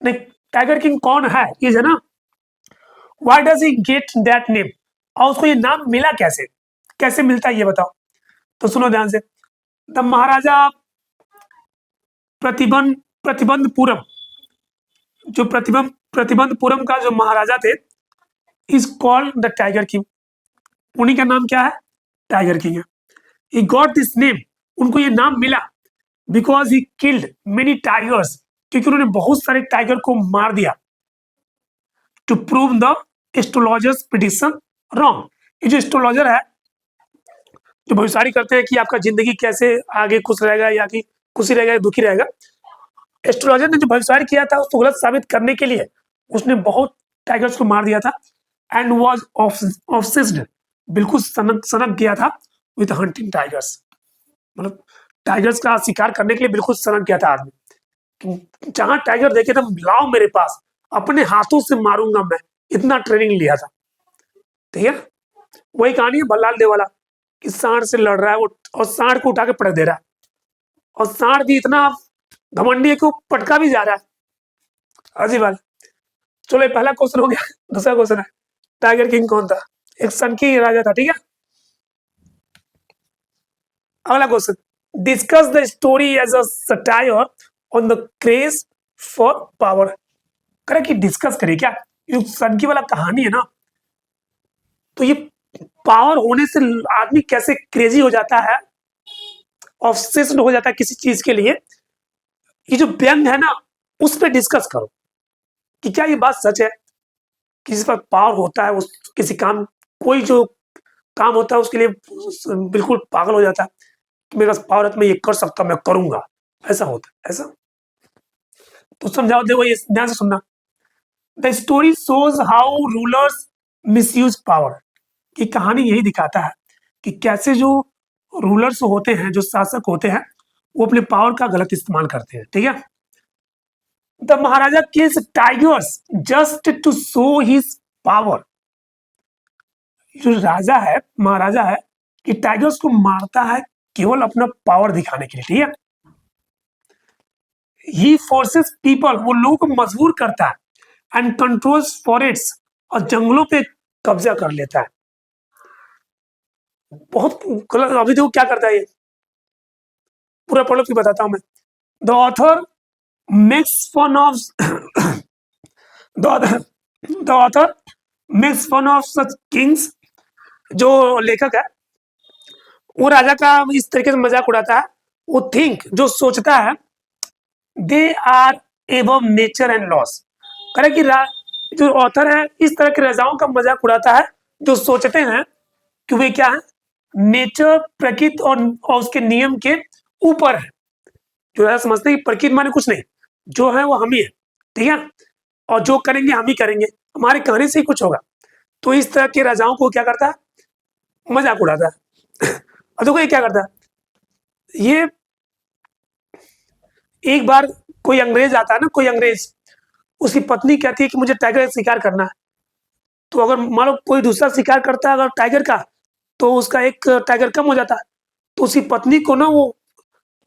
नहीं टाइगर किंग कौन है, ये है ना, why does he get that name, और उसको ये नाम मिला कैसे, कैसे मिलता है ये बताओ। तो सुनो ध्यान से, द महाराजा प्रतिबंधपुरम, जो प्रतिबंधपुरम का जो महाराजा थे, is called the tiger king. उन्हीं का नाम क्या है? टाइगर किंग है। ही गॉट दिस नेम, उनको ये नाम मिला because he killed many tigers, क्योंकि उन्होंने बहुत सारे टाइगर को मार दिया। To prove the astrologer's prediction wrong. ये जो एस्ट्रोलॉजर है, जो भविष्यवाणी करते हैं कि आपका जिंदगी कैसे आगे खुश रहेगा या कि खुशी रहेगा या दुखी रहेगा, एस्ट्रोलॉजर ने जो भविष्यवाणी किया था उसको गलत साबित करने के लिए उसने बहुत टाइगर्स को मार दिया था। एंड वॉज ऑब्सेस्ड, बिल्कुल सनक गया था विथ हंटिंग टाइगर्स। मतलब टाइगर्स का शिकार करने के लिए बिल्कुल सनक गया था आदमी। जहां टाइगर देखे तो लाओ मेरे पास, अपने हाथों से मारूंगा मैं, इतना ट्रेनिंग लिया था। ठीक है, वही कहानी है भल्लाल देव वाला कि सांड से लड़ रहा है वो और सांड को उठा के पटक दे रहा है, और सांड भी इतना घमंडी है कि वो पटका भी जा रहा है। अजीब बात। चलो ये पहला क्वेश्चन हो गया। दूसरा क्वेश्चन है टाइगर किंग कौन था? एक सनकी राजा था। ठीक है, अगला question, discuss the story as a satire on the craze for power. करे कि डिस्कस करे क्या ये सनकी वाला कहानी है ना, तो ये पावर होने से आदमी कैसे क्रेजी हो जाता है, ऑब्सेस्ड हो जाता है किसी चीज के लिए, ये जो व्यंग है ना उस पर डिस्कस करो कि क्या ये बात सच है। किसी पर पावर होता है, उस किसी काम, कोई जो काम होता है उसके लिए बिल्कुल पागल हो जाता है कि मेरे पास पावर है तो मैं ये कर सकता, मैं करूंगा, ऐसा होता है ऐसा। तो समझाओ, देखो ये ध्यान से सुनना। The story shows how rulers misuse power. की कहानी यही दिखाता है कि कैसे जो रूलर्स होते हैं, जो शासक होते हैं, वो अपने पावर का गलत इस्तेमाल करते हैं। ठीक है, the maharaja kills tigers just to show his power. जो राजा है, महाराजा है, कि टाइगर्स को मारता है केवल अपना पावर दिखाने के लिए। ठीक है, ही फोर्सेस पीपल, वो लोगों को मजबूर करता है, एंड कंट्रोल्स फॉरेस्ट, और जंगलों पे कब्जा कर लेता है। बहुत गलत। अभी देखो क्या करता है ये, पूरा पढ़ो फिर बताता हूं मैं। The author makes fun of the author makes fun of such kings. जो लेखक है वो राजा का इस तरीके से मजाक उड़ाता है। वो थिंक, जो सोचता है, they are above nature and laws. करे कि जो ऑथर है इस तरह के राजाओं का मजाक उड़ाता है जो सोचते हैं कि वे क्या है, नेचर, प्रकृति और उसके नियम के ऊपर है। जो राजा समझते हैं कि प्रकृति माने कुछ नहीं, जो है वो हम ही है। ठीक है, और जो करेंगे हम ही करेंगे, हमारे कहने से ही कुछ होगा। तो इस तरह के राजाओं को क्या करता है, मजाक उड़ाता है। और देखो ये क्या करता है, ये एक बार कोई अंग्रेज आता है ना, कोई अंग्रेज, उसकी पत्नी कहती है कि मुझे टाइगर का शिकार करना है। तो अगर मान लो कोई दूसरा शिकार करता है अगर टाइगर का, तो उसका एक टाइगर कम हो जाता है। तो उसकी पत्नी को ना वो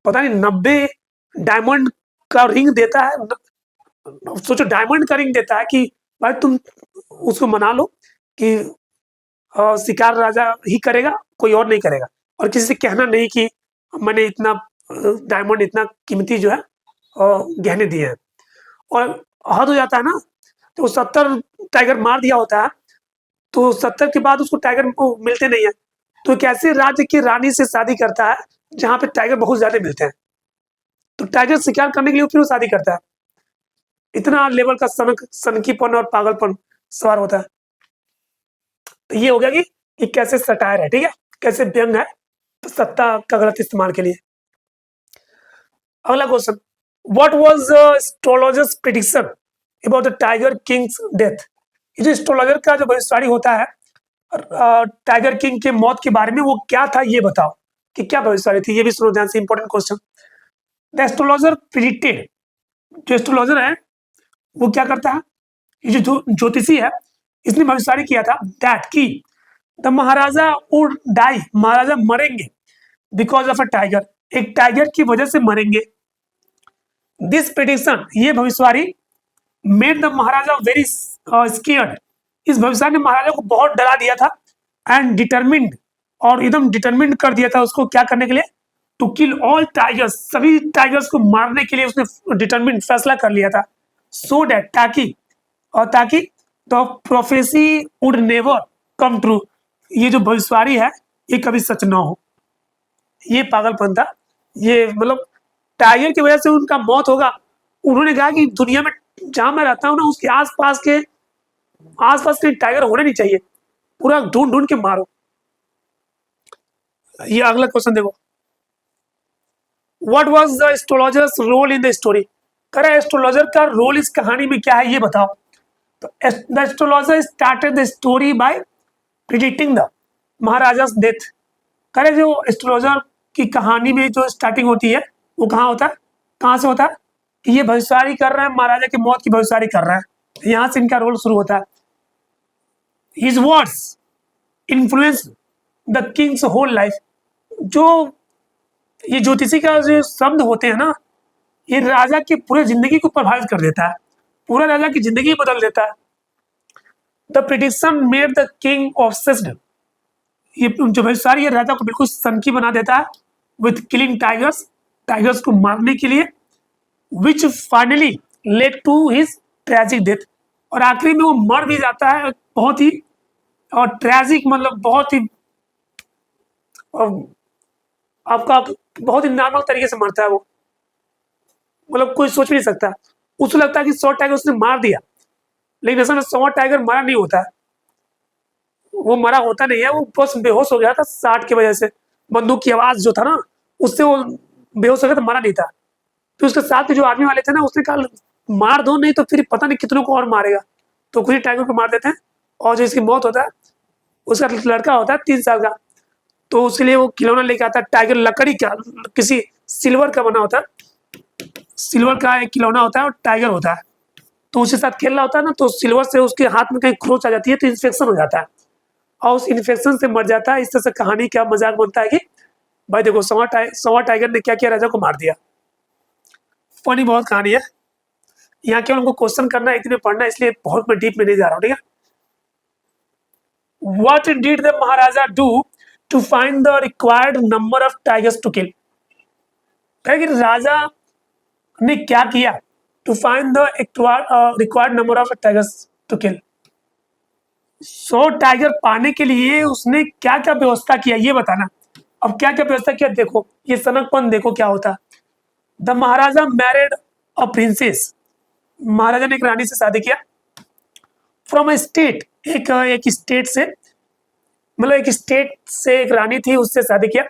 पता नहीं 90 डायमंड का रिंग देता है। सोचो डायमंड का रिंग देता है कि भाई तुम उसको मना लो कि शिकार राजा ही करेगा, कोई और नहीं करेगा, और किसी से कहना नहीं कि मैंने इतना डायमंड, इतना कीमती जो है गहने दिए हैं। और हद हो जाता है ना, तो 70 टाइगर मार दिया होता है, तो 70 के बाद उसको टाइगर को मिलते नहीं है। तो कैसे राज्य की रानी से शादी करता है जहां पे टाइगर बहुत ज्यादा मिलते हैं, तो टाइगर शिकार करने के लिए फिर वो शादी करता है। इतना लेवल का सनकीपन और पागलपन सवार होता है। तो ये हो गया कि कैसे सटायर है। ठीक है, कैसे व्यंग है तो सत्ता का गलत इस्तेमाल के लिए। अगला question, what was astrologers prediction about the tiger Kings death. ये जो एस्ट्रोलॉजर का जो भविष्यवाणी होता है टाइगर किंग के मौत के बारे में, वो क्या था ये बताओ कि क्या भविष्यवाणी थी। ये भी सुनो ध्यान से, important question. The astrologer predicted, जो एस्ट्रोलॉजर है वो क्या करता है, ये जो ज्योतिषी है इसने भविष्यवाणी किया था दैट की द महाराजा वुड डाई, महाराजा मरेंगे बिकॉज ऑफ अ टाइगर, एक टाइगर की वजह से मरेंगे। दिस प्रेडिक्शन, ये भविष्यवाणी made the Maharaja very scared, इस भविष्यवाणी ने महाराजा को बहुत डरा दिया था। एंड डिटरमिन्ड, और एकदम डिटरमिन्ड कर दिया था उसको क्या करने के लिए, टू किल ऑल टाइगर्स, सभी टाइगर्स को मारने के लिए उसने डिटरमिन्ड फैसला कर लिया था। सो डैट, ताकि, और ताकि the prophecy would never come true, ये जो भविष्यवाणी है ये कभी सच ना हो। ये पागलपन था। ये मतलब टाइगर की वजह से उनका मौत होगा। उन्होंने कहा कि दुनिया में जहां मैं रहता हूँ ना उसके आसपास के टाइगर होने नहीं चाहिए, पूरा ढूंढ ढूंढ के मारो। ये अगला क्वेश्चन देखो, what was the astrologer's role in the story. कह रहा है एस्ट्रोलॉजर का रोल इस कहानी में क्या है ये बताओ। तो the astrologer started the story by predicting the maharaja's death. कह रहे जो एस्ट्रोलॉजर की कहानी में जो स्टार्टिंग होती है वो कहाँ होता है, कहाँ से होता है कि ये भविष्यवाणी कर रहा है, महाराजा की मौत की भविष्यवाणी कर रहा है, यहाँ से इनका रोल शुरू होता है। His words influence the king's whole life. जो ये ज्योतिषी का जो शब्द होते हैं ना, ये राजा की पूरी जिंदगी को प्रभावित कर देता है, पूरा राजा की जिंदगी बदल देता है। The prediction made the king obsessed. ये जो भविष्यवाणी है राजा को बिल्कुल सनकी बना देता है विथ किलिंग टाइगर्स, टाइगर्स को मारने के लिए, which finally led to his tragic death. और आखिरी में वो मर भी जाता है बहुत ही, और ट्रेजिक मतलब बहुत ही आपका बहुत ही नॉर्मल तरीके से मरता है वो, मतलब कोई सोच भी नहीं सकता। उसको लगता है कि 100 टाइगर उसने मार दिया, लेकिन असल में 100 टाइगर मारा नहीं होता है, वो मरा होता नहीं है, वो बस बेहोश हो गया था 60 की वजह से। बंदूक की आवाज जो था ना उससे वो बेहोश हो गया था, मरा नहीं था। तो उसके साथ के जो आर्मी वाले थे ना उसने कहा मार दो, नहीं तो फिर पता नहीं कितनों को और मारेगा, तो खुद ही टाइगर को मार देते हैं। और जो इसकी मौत होता है उसका लड़का होता है 3 साल का, तो उसके लिए वो खिलौना लेके आता है टाइगर, लकड़ी का किसी सिल्वर का बना होता है, सिल्वर का एक खिलौना होता है और टाइगर होता है। तो उसके साथ खेल रहा होता है ना, तो सिल्वर से उसके हाथ में कहीं खरोच आ जाती है तो इन्फेक्शन हो जाता है और उस इन्फेक्शन से मर जाता है। इस तरह से कहानी का मजाक बनता है कि भाई देखो 100 टाइगर ने क्या किया, राजा को मार दिया। फनी बहुत कहानी है। यहाँ केवल उनको क्वेश्चन करना है, इतने पढ़ना है, इसलिए बहुत मैं डीप में नहीं जा रहा हूँ, ठीक है। What did the Maharaja do to find the required number of tigers to kill? कि राजा ने क्या किया to find the required number of tigers to kill? 100 tiger पाने के लिए उसने क्या क्या व्यवस्था किया ये बताना। अब क्या क्या व्यवस्था किया देखो, ये सनकपन देखो क्या होता है। The maharaja married a princess. महाराजा ने एक रानी से शादी किया। फ्रॉम अ स्टेट, एक स्टेट से, मतलब एक स्टेट से एक रानी थी उससे शादी किया।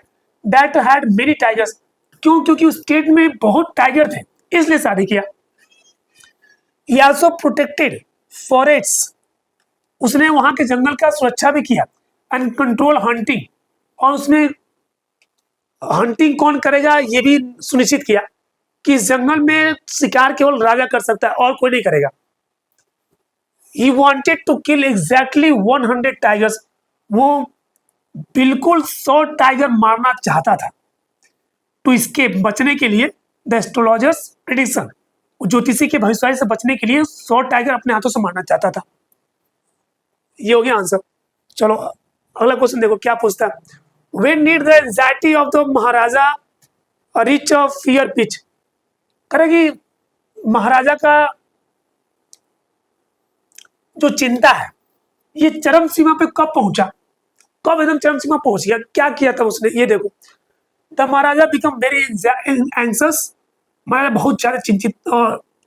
That had many tigers. क्यों? क्योंकि उस स्टेट में बहुत टाइगर थे इसलिए शादी किया। ही आल्सो प्रोटेक्टेड फॉरेस्ट्स। उसने वहां के जंगल का सुरक्षा भी किया। एंड कंट्रोल हंटिंग, और उसने हंटिंग कौन करेगा ये भी सुनिश्चित किया कि इस जंगल में शिकार केवल राजा कर सकता है और कोई नहीं करेगा। He wanted to kill exactly 100 tigers. वो बिल्कुल 100 टाइगर मारना चाहता था। टू escape, बचने के लिए, द एस्ट्रोलॉजर्स प्रेडिक्शन, ज्योतिषी के भविष्यवाणी से बचने के लिए 100 टाइगर अपने हाथों से मारना चाहता था। ये हो गया आंसर। चलो अगला क्वेश्चन देखो क्या पूछता है। When did the anxiety of the Maharaja reach a fear pitch? करेगी महाराजा का जो चिंता है ये चरम सीमा पे कब पहुंचा, कब एकदम चरम सीमा पहुंच गया, क्या किया था उसने ये देखो। The maharaja become very anxious. महाराजा बहुत ज्यादा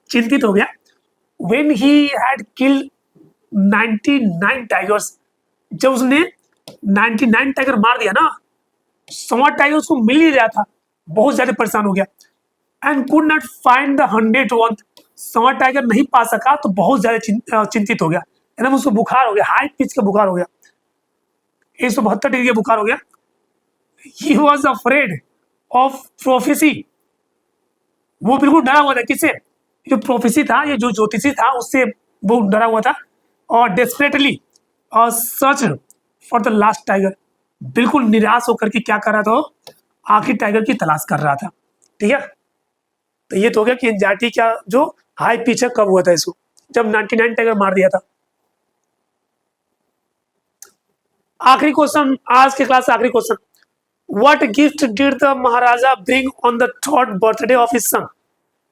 चिंतित हो गया। When he had killed 99 tigers, जब उसने 99 टाइगर मार दिया ना, 100 टाइगर उसको मिल ही रहा था, बहुत ज्यादा परेशान हो गया। And could not find the 100th, 100 tiger नहीं पा सका तो बहुत ज्यादा चिंतित हो गया, एकदम उसको बुखार हो गया, हाई पिच का बुखार हो गया, 172 डिग्री का बुखार हो गया। He was afraid of prophecy. वो बिल्कुल डरा हुआ था, किससे? जो प्रोफेसी था, ये जो ज्योतिषी था उससे वो डरा हुआ था। और desperately search for the last tiger, बिल्कुल निराश होकर के क्या कर रहा था, आखिरी टाइगर की तलाश कर रहा था, ठीक है। तो ये तो हो गया कि एंजाइटी का जो हाई पिच है कब हुआ था इसको, जब 99 टाइगर मार दिया था। आखिरी क्वेश्चन आज के क्लास, आखिरी question. What gift did the Maharaja bring on the 3rd birthday of his son?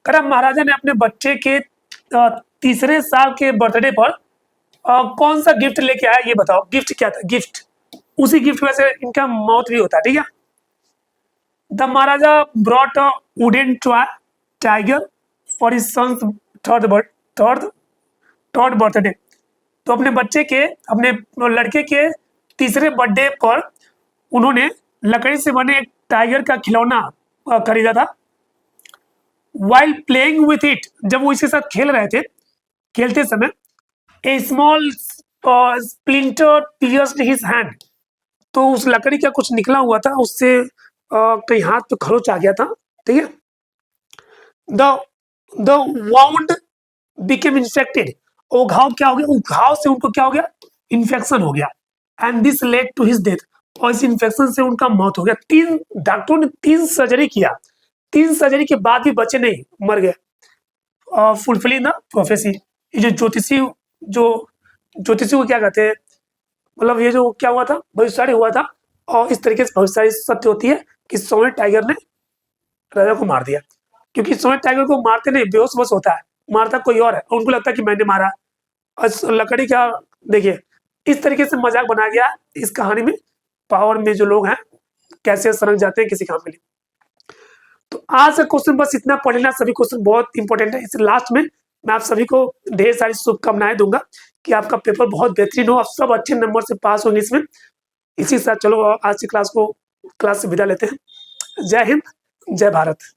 कह रहा महाराजा ने अपने बच्चे के 3रे साल के बर्थडे पर कौन सा गिफ्ट लेके आया ये बताओ, गिफ्ट क्या था, गिफ्ट, उसी गिफ्ट की वजह से इनका मौत भी होता है, ठीक है। The maharaja brought a wooden tiger for his son's third third birthday. तो अपने बच्चे के, अपने लड़के के तीसरे बर्थडे पर उन्होंने लकड़ी से बने एक टाइगर का खिलौना खरीदा था। वाइल प्लेइंग विथ इट, जब वो इसके साथ खेल रहे थे, खेलते समय a small splinter pierced his hand, तो उस लकड़ी का कुछ निकला हुआ था, उससे कहीं हाथ पे खरोच आ गया था, ठीक है। The the wound became infected, वो घाव क्या हो गया, उस घाव से उनको क्या हो गया, इन्फेक्शन हो गया, and this led to his death, और इस इन्फेक्शन से उनका मौत हो गया। तीन डॉक्टरों ने 3 सर्जरी किया, 3 सर्जरी के बाद भी बचे नहीं, मर गए। फुलफिलिंग द प्रोफेसी, ये जो ज्योतिषी को क्या कहते हैं, मतलब ये जो क्या हुआ था, भविष्यवाणी हुआ था, और इस तरीके से भविष्यवाणी सत्य होती है कि सोने टाइगर ने राजा को मार दिया, क्योंकि सोने टाइगर को मारते नहीं, बेहोश बस होता है, मारता कोई और है, और उनको लगता है कि मैंने मारा। और लकड़ी का देखिए, इस तरीके से मजाक बनाया गया इस कहानी में, पावर में जो लोग हैं कैसे सरक जाते हैं किसी काम के लिए। तो आज का क्वेश्चन बस इतना पढ़ लेना, सभी क्वेश्चन बहुत इंपॉर्टेंट है। इस लास्ट में मैं आप सभी को ढेर सारी शुभकामनाएं दूंगा कि आपका पेपर बहुत बेहतरीन हो, आप सब अच्छे नंबर से पास होंगे इसमें। इसी के साथ चलो आज की क्लास से विदा लेते हैं। जय हिंद, जय भारत।